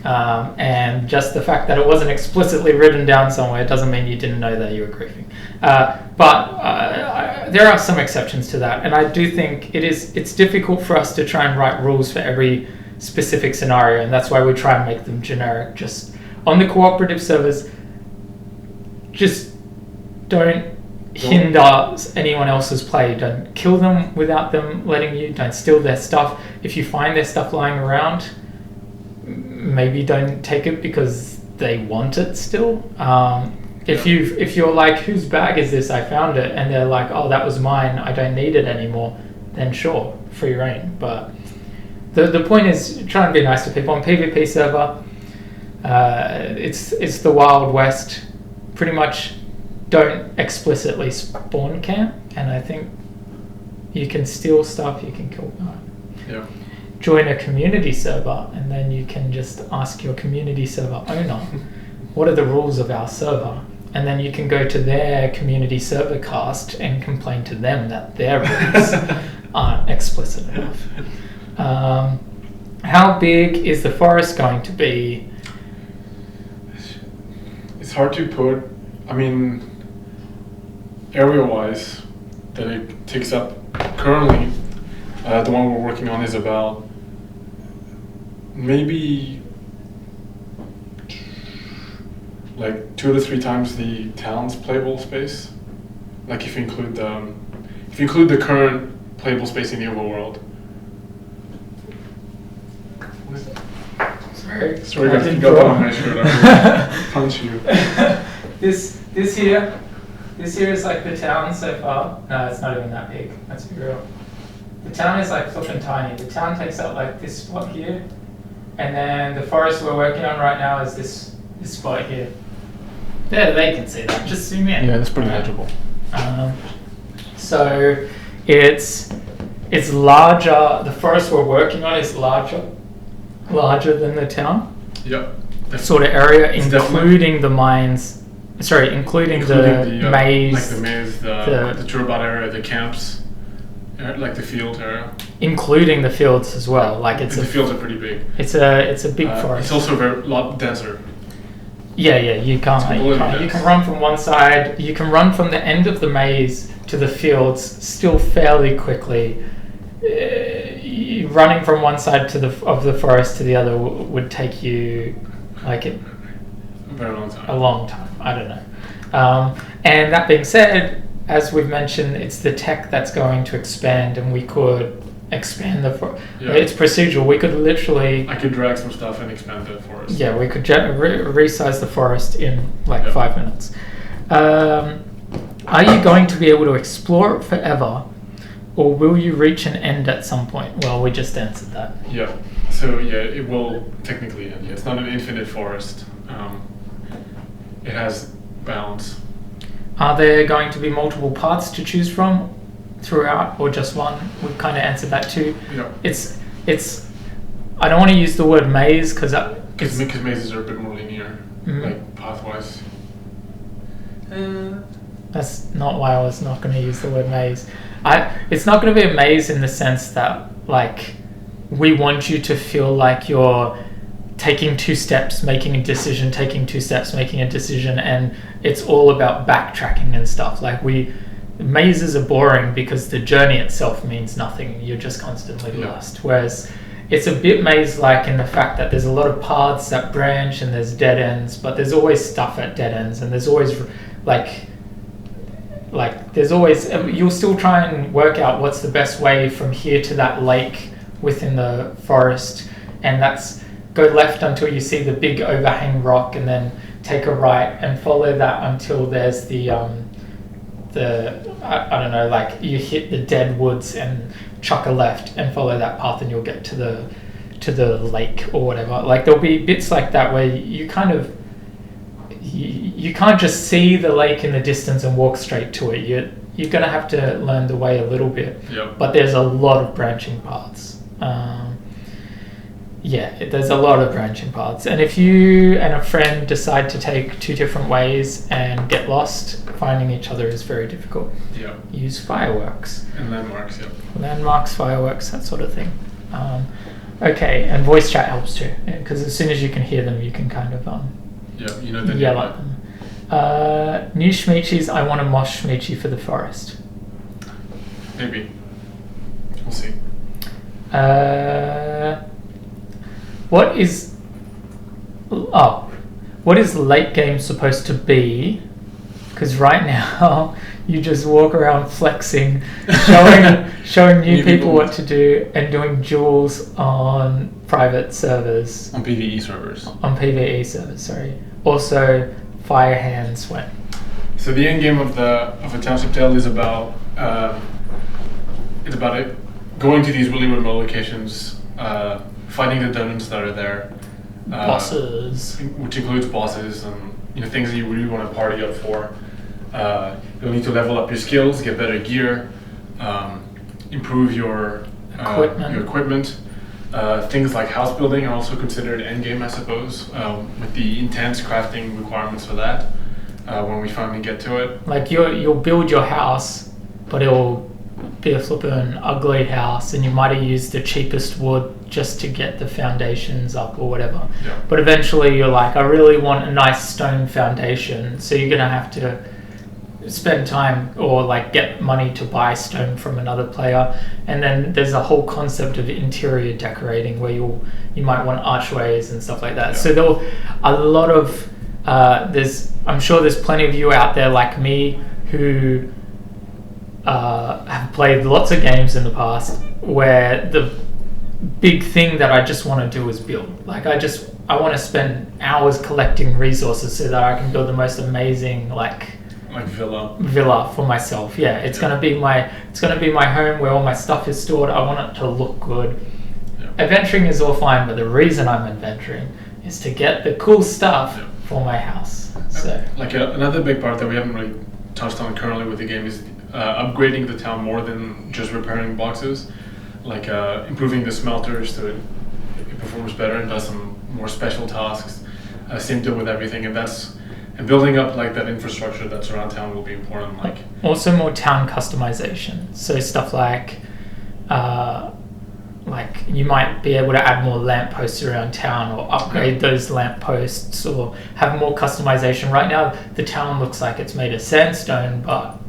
And just the fact that it wasn't explicitly written down somewhere doesn't mean you didn't know that you were griefing. But there are some exceptions to that, and I do think it's difficult for us to try and write rules for every specific scenario, and that's why we try and make them generic. Just on the cooperative servers, just don't hinder anyone else's play. Don't kill them without them letting you. Don't steal their stuff. If you find their stuff lying around, maybe don't take it because they want it still. If you're like, whose bag is this? I found it, and they're like, oh, that was mine, I don't need it anymore, then sure, free reign. But the point is, try and be nice to people. On PvP server, it's the Wild West. Pretty much don't explicitly spawn camp, and I think you can steal stuff, you can kill. Yeah. Join a community server, and then you can just ask your community server owner, what are the rules of our server? And then you can go to their community server cast and complain to them that their rules aren't explicit enough. How big is the forest going to be? It's hard to put. I mean, area-wise, that it takes up currently, the one we're working on is about maybe like 2 to 3 times the town's playable space. Like if you include the current playable space in the overworld. What is that? Sorry, guys, you got that on my shirt. I will punch you. This here is like the town so far. No, it's not even that big. Let's be real. The town is like flipping tiny. The town takes up like this spot here, and then the forest we're working on right now is this spot here. There, they can see that. Just zoom in. Yeah, that's pretty legible. So it's larger. The forest we're working on is larger than the town. Yep. Sort of area, including the mines. Sorry, including the maze. Like the maze, the turbot area, the camps, like the field area. Including the fields as well. Like the fields are pretty big. It's a big forest. It's also a lot denser. Yeah, you can run from one side. You can run from the end of the maze to the fields still fairly quickly. Running from one side of the forest to the other would take you like a very long time. A long time. I don't know. And that being said, as we've mentioned, it's the tech that's going to expand, and we could expand the forest. Yeah. It's procedural. We could literally... I could drag some stuff and expand the forest. Yeah, we could resize the forest in 5 minutes. Are you going to be able to explore it forever, or will you reach an end at some point? Well, we just answered that. Yeah. So, it will technically end. It's not an infinite forest. It has bounds. Are there going to be multiple paths to choose from throughout, or just one? We've kind of answered that too. Yeah. It's. I don't want to use the word maze because mazes are a bit more linear, like pathwise. That's not why I was not going to use the word maze. It's not going to be a maze in the sense that we want you to feel like you're taking 2 steps, making a decision, taking 2 steps, making a decision, and it's all about backtracking and stuff. Mazes are boring because the journey itself means nothing. You're just constantly lost. Whereas it's a bit maze-like in the fact that there's a lot of paths that branch and there's dead ends, but there's always stuff at dead ends, and there's always there's always, you'll still try and work out what's the best way from here to that lake within the forest, and that's go left until you see the big overhang rock, and then take a right and follow that until there's the I don't know, you hit the dead woods and chuck a left and follow that path, and you'll get to the lake or whatever. There'll be bits like that where you kind of you can't just see the lake in the distance and walk straight to it. You're gonna have to learn the way a little bit. Yep. But there's a lot of branching paths. There's a lot of branching paths, and if you and a friend decide to take 2 different ways and get lost, finding each other is very difficult. Yeah. Use fireworks. And landmarks, yeah. Landmarks, fireworks, that sort of thing. Okay, and voice chat helps too, because as soon as you can hear them, you can kind of yell at them. New Schmeechies, I want a mosh Schmeechie for the forest. Maybe. We'll see. What is late game supposed to be? Because right now you just walk around flexing, showing new people what to do, and doing duels on private servers. On PvE servers. On PvE servers, sorry. Also, fire hands when. So the end game of a Township Tale is about going to these really remote locations, fighting the dungeons that are there, bosses, which includes bosses and things that you really want to party up for. You'll need to level up your skills, get better gear, improve your equipment. Things like house building are also considered endgame, I suppose, with the intense crafting requirements for that. When we finally get to it, you'll build your house, but it'll be a flippin' ugly house, and you might have used the cheapest wood just to get the foundations up or whatever. Yeah. But eventually you're I really want a nice stone foundation, so you're gonna have to spend time or get money to buy stone from another player. And then there's a whole concept of interior decorating where you might want archways and stuff like that. Yeah. So there'll a lot of I'm sure there's plenty of you out there like me who have played lots of games in the past where the big thing that I just want to do is build. I want to spend hours collecting resources so that I can build the most amazing villa for myself. Yeah, it's gonna be my home where all my stuff is stored. I want it to look good. Yeah. Adventuring is all fine, but the reason I'm adventuring is to get the cool stuff for my house. So another big part that we haven't really touched on currently with the game is upgrading the town more than just repairing boxes, improving the smelters so it performs better and does some more special tasks. Same deal with everything, and building up that infrastructure that's around town will be important. Also more town customization. So stuff like you might be able to add more lampposts around town, or upgrade those lampposts, or have more customization. Right now the town looks like it's made of sandstone, but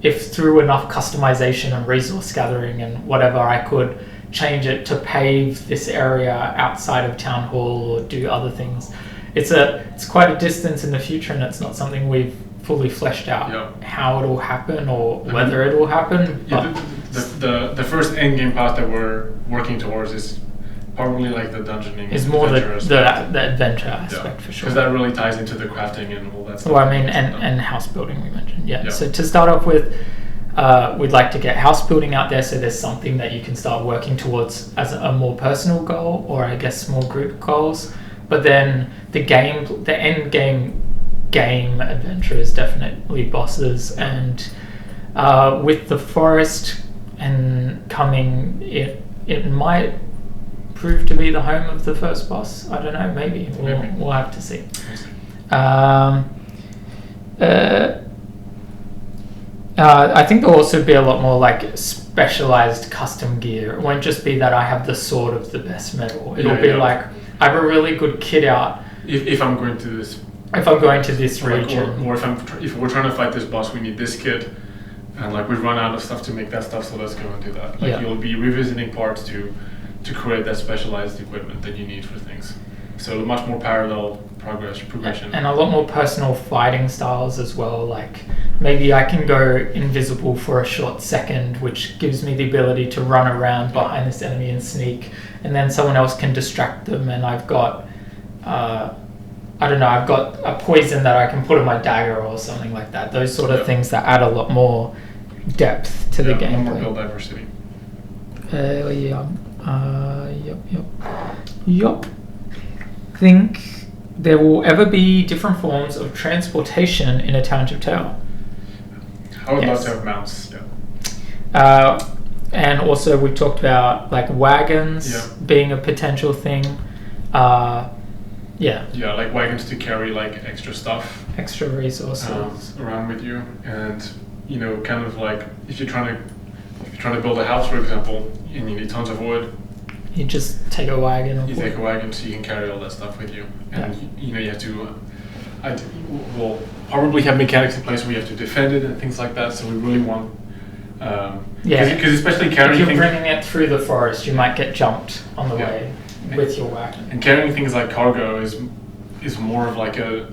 if through enough customization and resource gathering and whatever, I could change it to pave this area outside of town hall or do other things. It's quite a distance in the future, and it's not something we've fully fleshed out how it will happen or whether it will happen. Yeah, the first end game path that we're working towards is probably like the dungeoning. Is more the adventure aspect for sure. Because that really ties into the crafting and all that stuff. Well, I mean, and house building we mentioned. Yeah. So to start off with, we'd like to get house building out there, so there's something that you can start working towards as a more personal goal, or I guess small group goals. But then the end game adventure is definitely bosses, and with the forest and coming, it might prove to be the home of the first boss. I don't know, maybe we'll have to see. I think there'll also be a lot more like specialized custom gear. It won't just be that I have the sword of the best metal. It'll be like I have a really good kit out. If I'm going to this. If I'm going to this region. Or if we're trying to fight this boss, we need this kit, and like we've run out of stuff to make that stuff, so let's go and do that. Like you'll be revisiting parts to create that specialized equipment that you need for things. So much more parallel progression. And a lot more personal fighting styles as well. Like maybe I can go invisible for a short second, which gives me the ability to run around behind this enemy and sneak, and then someone else can distract them, and I've got I've got a poison that I can put in my dagger or something like that. Those sort of things that add a lot more depth to the gameplay. More build diversity. Yup. Think there will ever be different forms of transportation in a Township Tale. I would love to have mounts. And also we talked about like wagons being a potential thing. Like wagons to carry like extra stuff, extra resources around with you, and kind of like if you're trying to build a house, for example, and you need tons of wood, you just take a wagon. Take a wagon so you can carry all that stuff with you, and you have to. We'll probably have mechanics in place where you have to defend it and things like that. So we really want. Because especially carrying. If you're bringing it through the forest, you might get jumped on the way. With your wagon. And carrying things like cargo is more of like to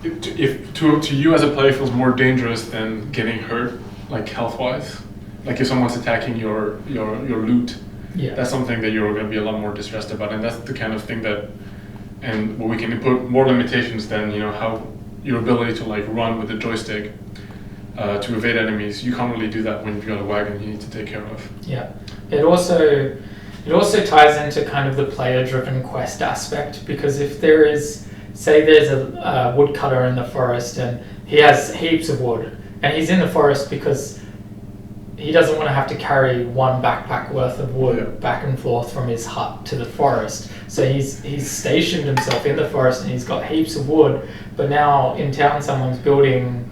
you as a player feels more dangerous than getting hurt, like health wise. Like if someone's attacking your loot, that's something that you're going to be a lot more distressed about, and that's the kind of thing that, and where we can put more limitations than how your ability to like run with the joystick to evade enemies. You can't really do that when you've got a wagon you need to take care of. Yeah, it also ties into kind of the player-driven quest aspect, because if there's a woodcutter in the forest and he has heaps of wood, and he's in the forest because he doesn't want to have to carry one backpack worth of wood back and forth from his hut to the forest. So he's stationed himself in the forest and he's got heaps of wood, but now in town someone's building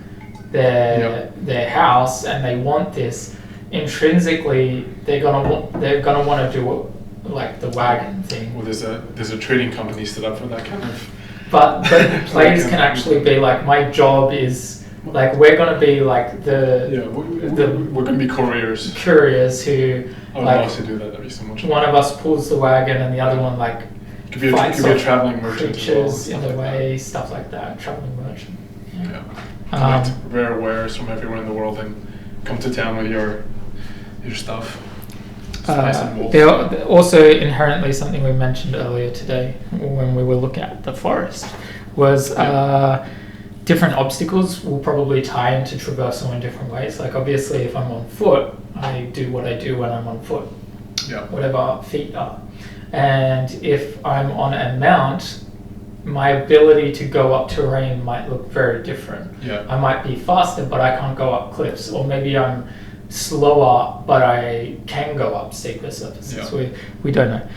their house and they want this. Intrinsically, they're gonna want to do it like the wagon thing. Well, there's a trading company set up for that kind of. But players can actually be like, my job is like we're gonna be like we're gonna be couriers. Couriers who. I would love to do that. That'd be so much fun. One of us pulls the wagon and the other one like could be a traveling merchant. Creatures in the way, stuff like that. Traveling merchant. Rare wares from everywhere in the world and come to town with your stuff. They're also inherently something we mentioned earlier today when we were looking at the forest was different obstacles will probably tie into traversal in different ways. Like obviously if I'm on foot, I do what I do when I'm on foot, whatever feet are. And if I'm on a mount, my ability to go up terrain might look very different. I might be faster, but I can't go up cliffs, or maybe I'm slower, but I can go up steeper surfaces. We don't know,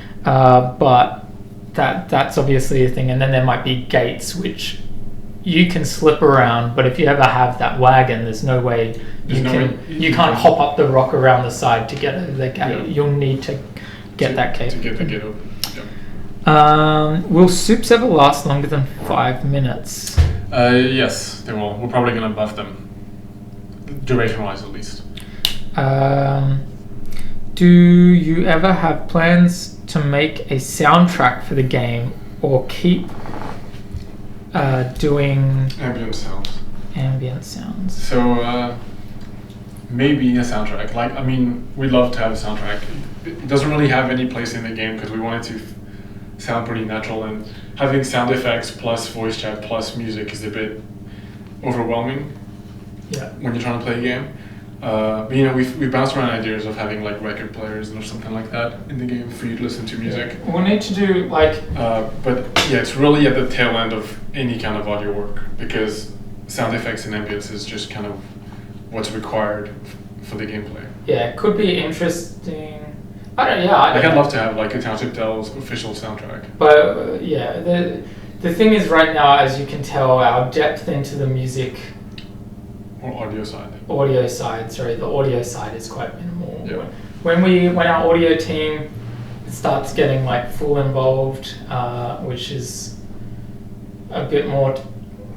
but that's obviously a thing. And then there might be gates which you can slip around, but if you ever have that wagon, there's no way you can't hop up the rock around the side to get over the gate. You'll need to get that gate. To get the gate open. Will soups ever last longer than 5 minutes? Yes, they will. We're probably going to buff them. duration-wise at least. Do you ever have plans to make a soundtrack for the game, or keep doing Ambient sounds. So maybe a soundtrack. Like, I mean, we'd love to have a soundtrack. It doesn't really have any place in the game because we want it to sound pretty natural, and having sound effects plus voice chat plus music is a bit overwhelming. Yeah. When you're trying to play a game. But we bounced around ideas of having like record players or something like that in the game for you to listen to music. Yeah. We'll need to do like. But yeah, it's really at the tail end of any kind of audio work, because sound effects and ambience is just kind of what's required for the gameplay. Yeah, it could be interesting. I'd love to have like a Township Tale official soundtrack. But the thing is, right now, as you can tell, our depth into the music. Or audio side. The audio side is quite minimal. Yeah. When our audio team starts getting like full involved, which is a bit more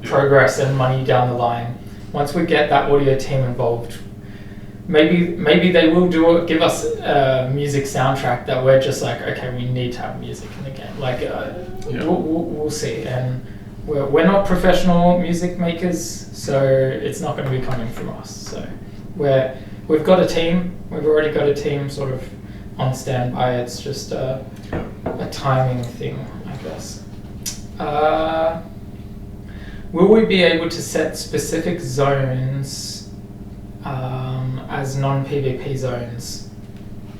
progress and money down the line. Once we get that audio team involved, maybe they will give us a music soundtrack that we're just like, okay, we need to have music in the game. Like, we'll see. And we're not professional music makers, so it's not going to be coming from us. So we've got a team. We've already got a team sort of on standby. It's just a timing thing, I guess. Will we be able to set specific zones as non-PvP zones,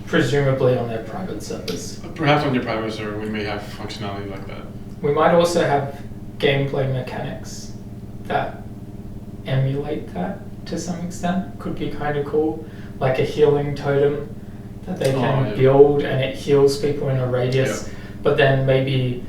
presumably on their private servers? Perhaps on your private server we may have functionality like that. We might also have gameplay mechanics that emulate that to some extent. Could be kind of cool, like a healing totem that they can build, and it heals people in a radius. But then maybe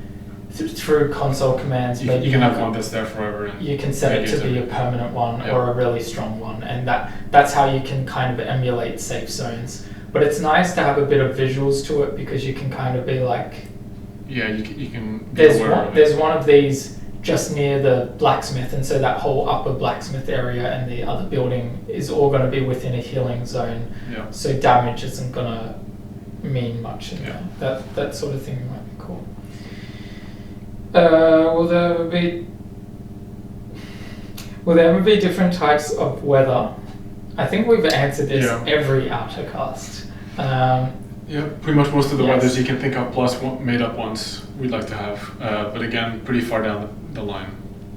through console commands, you can have one that's there forever. And you can set it to be a permanent one or a really strong one, and that's how you can kind of emulate safe zones. But it's nice to have a bit of visuals to it, because you can kind of be like, you can. There's one of these just near the blacksmith, and so that whole upper blacksmith area and the other building is all going to be within a healing zone. Yeah. So damage isn't going to mean much in there. That sort of thing might be cool. Will there ever be different types of weather? I think we've answered this every Altacast. Pretty much most of the weathers you can think of, plus made up ones we'd like to have. But again, pretty far down the line.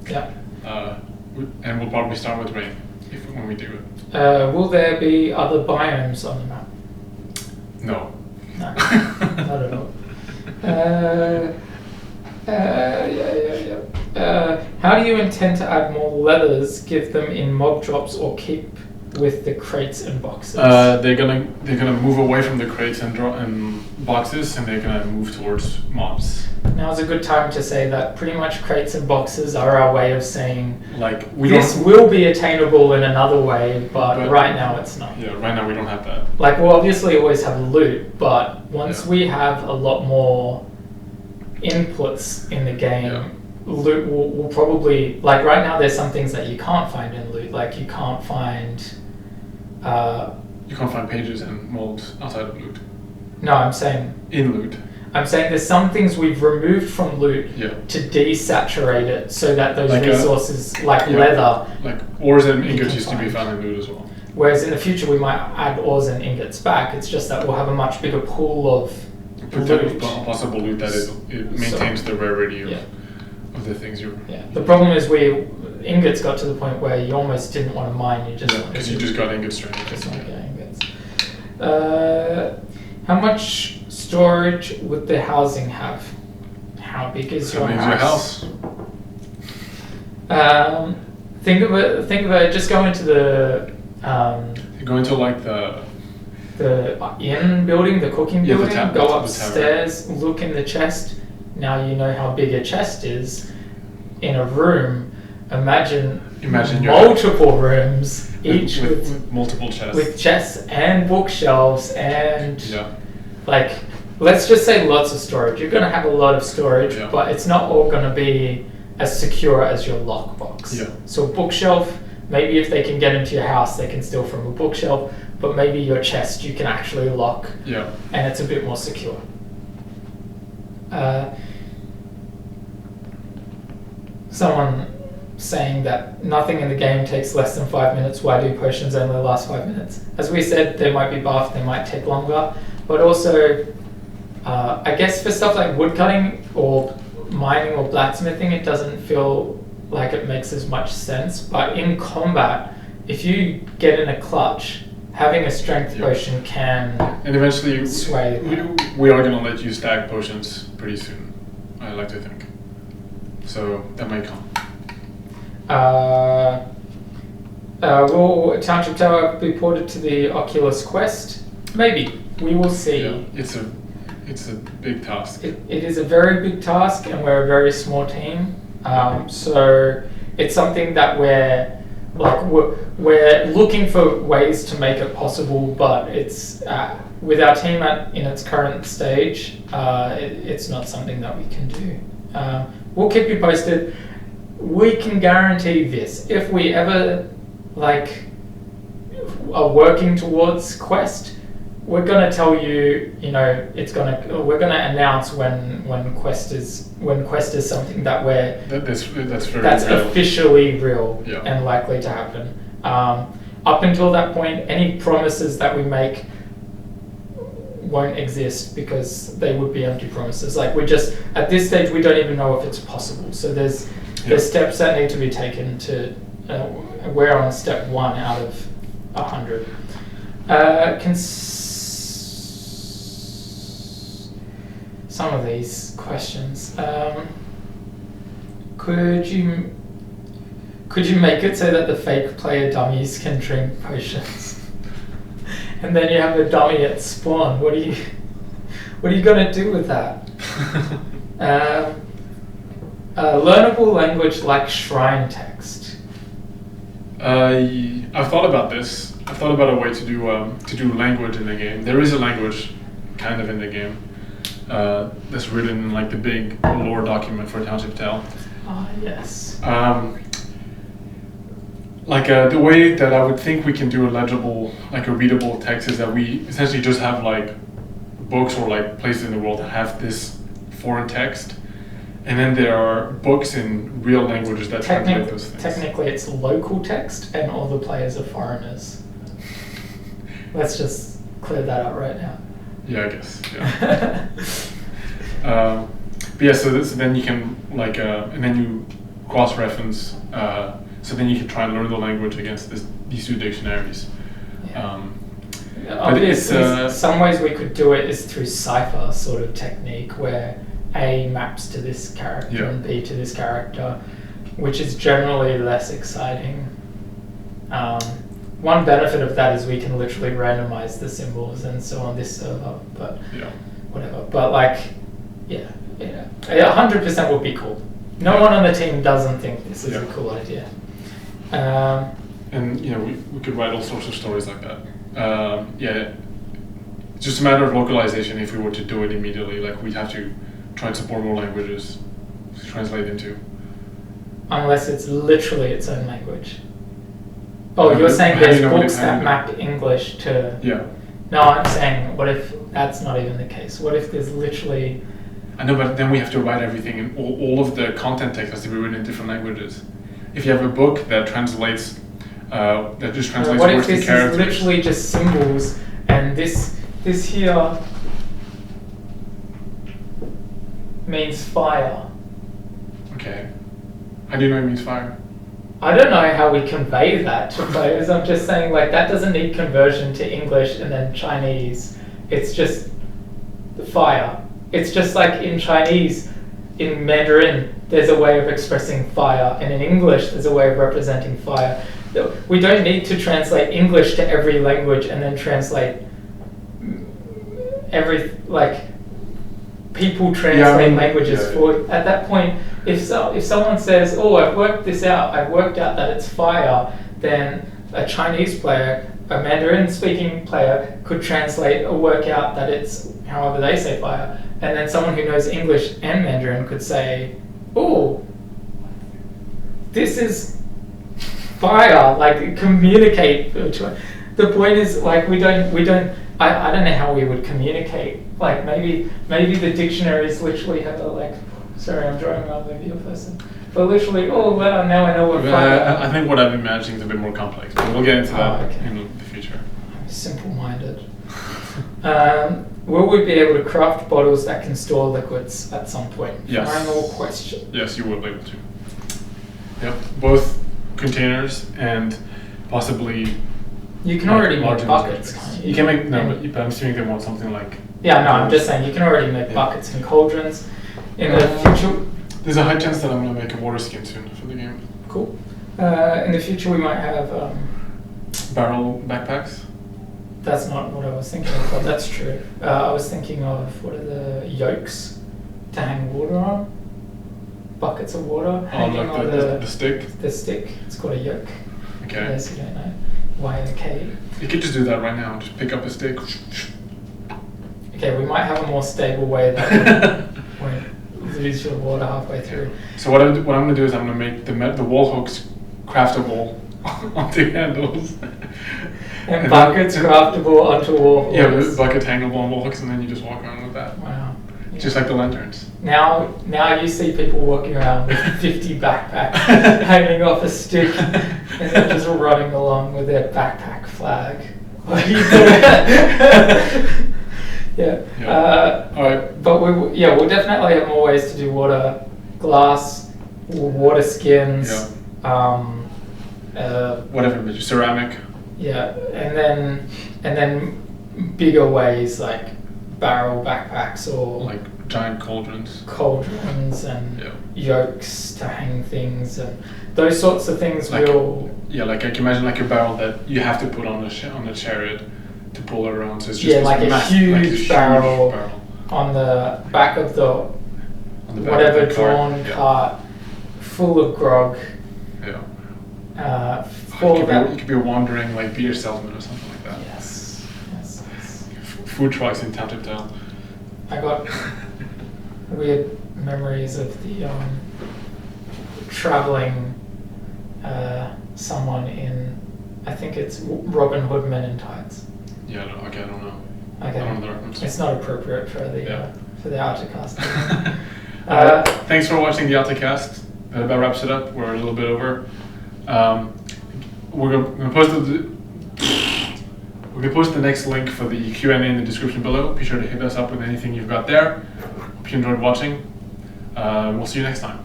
Yeah. And we'll probably start with rain when we do it. Will there be other biomes on the map? No. No, not at all. How do you intend to add more leathers? Give them in mob drops, or keep with the crates and boxes? They're gonna move away from the crates and boxes, and they're gonna move towards mobs. Now's a good time to say that pretty much crates and boxes are our way of saying, like, this will be attainable in another way, but right now it's not. Yeah, right now we don't have that. Like, we'll obviously always have loot, but once we have a lot more inputs in the game, loot will probably, like, right now there's some things that you can't find in loot. Like, you can't find pages and molds outside of loot. No, I'm saying in loot. I'm saying there's some things we've removed from loot to desaturate it, so that those resources, like leather, like ores and ingots, used to be found in loot as well. Whereas in the future we might add ores and ingots back. It's just that we'll have a much bigger pool of possible loot that it maintains the rarity of the things you're. Yeah. The problem is ingots got to the point where you almost didn't want to mine. You just because you just got ingots straight. Just want to get ingots. How much storage would the housing have? How big is your house? Think of it. Just go into the. Go into like the inn building, the cooking building. Go upstairs, the look in the chest. Now you know how big a chest is in a room. Imagine multiple rooms, each with multiple chests, with chests and bookshelves and like, let's just say lots of storage. You're going to have a lot of storage, but it's not all going to be as secure as your lockbox. Yeah. So bookshelf, Maybe if they can get into your house, they can steal from a bookshelf, but maybe your chest you can actually lock, and it's a bit more secure. Someone saying that nothing in the game takes less than 5 minutes. Why do potions only last 5 minutes? As we said, they might be buffed, they might take longer, but also, I guess for stuff like woodcutting or mining or blacksmithing, it doesn't feel like it makes as much sense. But in combat, if you get in a clutch, having a strength potion can and eventually sway. We are going to let you stack potions pretty soon, I like to think. So that may come. Will Township Tale be ported to the Oculus Quest? Maybe. We will see. Yeah, it's a big task. It is a very big task, and we're a very small team. So it's something that we're looking for ways to make it possible, but it's with our team in its current stage, it's not something that we can do. We'll keep you posted. We can guarantee this: if we ever are working towards Quest, we're gonna tell you. We're gonna announce when Quest is something that that's officially real and likely to happen. Up until that point, any promises that we make won't exist because they would be empty promises. At this stage, we don't even know if it's possible. So there's steps that need to be taken to. We're on step 1 out of 100. Some of these questions. Could you make it so that the fake player dummies can drink potions? And then you have a dummy at spawn. What are you gonna do with that? Learnable language like shrine text. I've thought about this. I've thought about a way to do language in the game. There is a language kind of in the game that's written in the big lore document for Township Tale. Yes. The way that I would think we can do a legible, a readable text is that we essentially just have books or places in the world that have this foreign text, and then there are books in real languages that translate those things. Technically, it's local text, and all the players are foreigners. Let's just clear that up right now. Yeah, I guess. Yeah. But yeah, so then you can and then you cross-reference. So then you can try and learn the language against these two dictionaries. Yeah. Obviously, some ways we could do it is through cipher sort of technique, where A maps to this character and B to this character, which is generally less exciting. One benefit of that is we can literally randomize the symbols and so on this server, but whatever. But 100% would be cool. No one on the team doesn't think this is a cool idea. And we could write all sorts of stories like that. It's just a matter of localization. If we were to do it immediately, we'd have to try and support more languages to translate into. Unless it's literally its own language. Oh, you're saying there's books that map English to... Yeah. No, I'm saying, what if that's not even the case? What if there's literally... I know, but then we have to write everything, and all of the content text has to be written in different languages. If you have a book that translates, words to characters... What if this is literally just symbols, and this here means fire? Okay. How do you know it means fire? I don't know how we convey that to players. I'm just saying, that doesn't need conversion to English and then Chinese. It's just the fire. It's just like in Chinese, in Mandarin, there's a way of expressing fire, and in English, there's a way of representing fire. We don't need to translate English to every language and then translate people translate languages for. At that point, if someone says, "Oh, I've worked this out. I've worked out that it's fire," then a Chinese player, a Mandarin-speaking player, could translate or work out that it's however they say fire, and then someone who knows English and Mandarin could say, "Oh, this is fire, like communicate virtually. The point is, like, we don't. I don't know how we would communicate. Like maybe the dictionaries literally have a like. Sorry, I'm drawing around the video person. But literally, oh well, now I know what fire. I think what I'm imagining is a bit more complex, but we'll get into that in the future. I'm simple-minded. Will we be able to craft bottles that can store liquids at some point? Yes. Final question. Yes, you will be able to. Yep, both containers and possibly. You can already make buckets. You can make but I'm assuming they want something like. Yeah, no, I'm just saying you can already make buckets and cauldrons. In the future. There's a high chance that I'm going to make a water skin soon for the game. Cool. In the future, we might have. Barrel backpacks. That's not what I was thinking of, but that's true. I was thinking of what are the yolks to hang water on? Buckets of water hanging on the stick? The stick. It's called a yoke. Okay. For those who don't know. Y-O-K. You could just do that right now. Just pick up a stick. Okay, we might have a more stable way that won't lose your water halfway through. So what I'm going to do is I'm going to make the wall hooks craftable onto handles. And buckets craftable onto wall hooks. Yeah, the bucket hangable on wall hooks, and then you just walk around with that. Wow. Yeah. Just like the lanterns. Now you see people walking around with 50 backpacks hanging off a stick and they're just running along with their backpack flag. What are you doing? Yeah. All right. But we'll definitely have more ways to do water, glass, water skins. Yeah. Whatever, ceramic. Yeah, and then bigger ways like barrel backpacks or like giant cauldrons and yokes to hang things and those sorts of things. Like, will like I can imagine like a barrel that you have to put on the chariot to pull it around. So it's just like a huge barrel on the back of the whatever drawn cart full of grog. Yeah. You could be a wandering like beer salesman or something like that. Yes. Food trucks in Township Tale. I got weird memories of the traveling someone in, I think it's Robin Hood Men in Tights. Yeah, I don't know. Okay. I don't know the reference. It's not appropriate for the Altacast. Thanks for watching the Altacast. That about wraps it up. We're a little bit over. We're gonna post the next link for the Q&A in the description below. Be sure to hit us up with anything you've got there. Hope you enjoyed watching. We'll see you next time.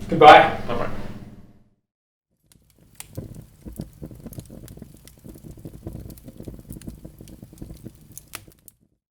Goodbye. Bye-bye.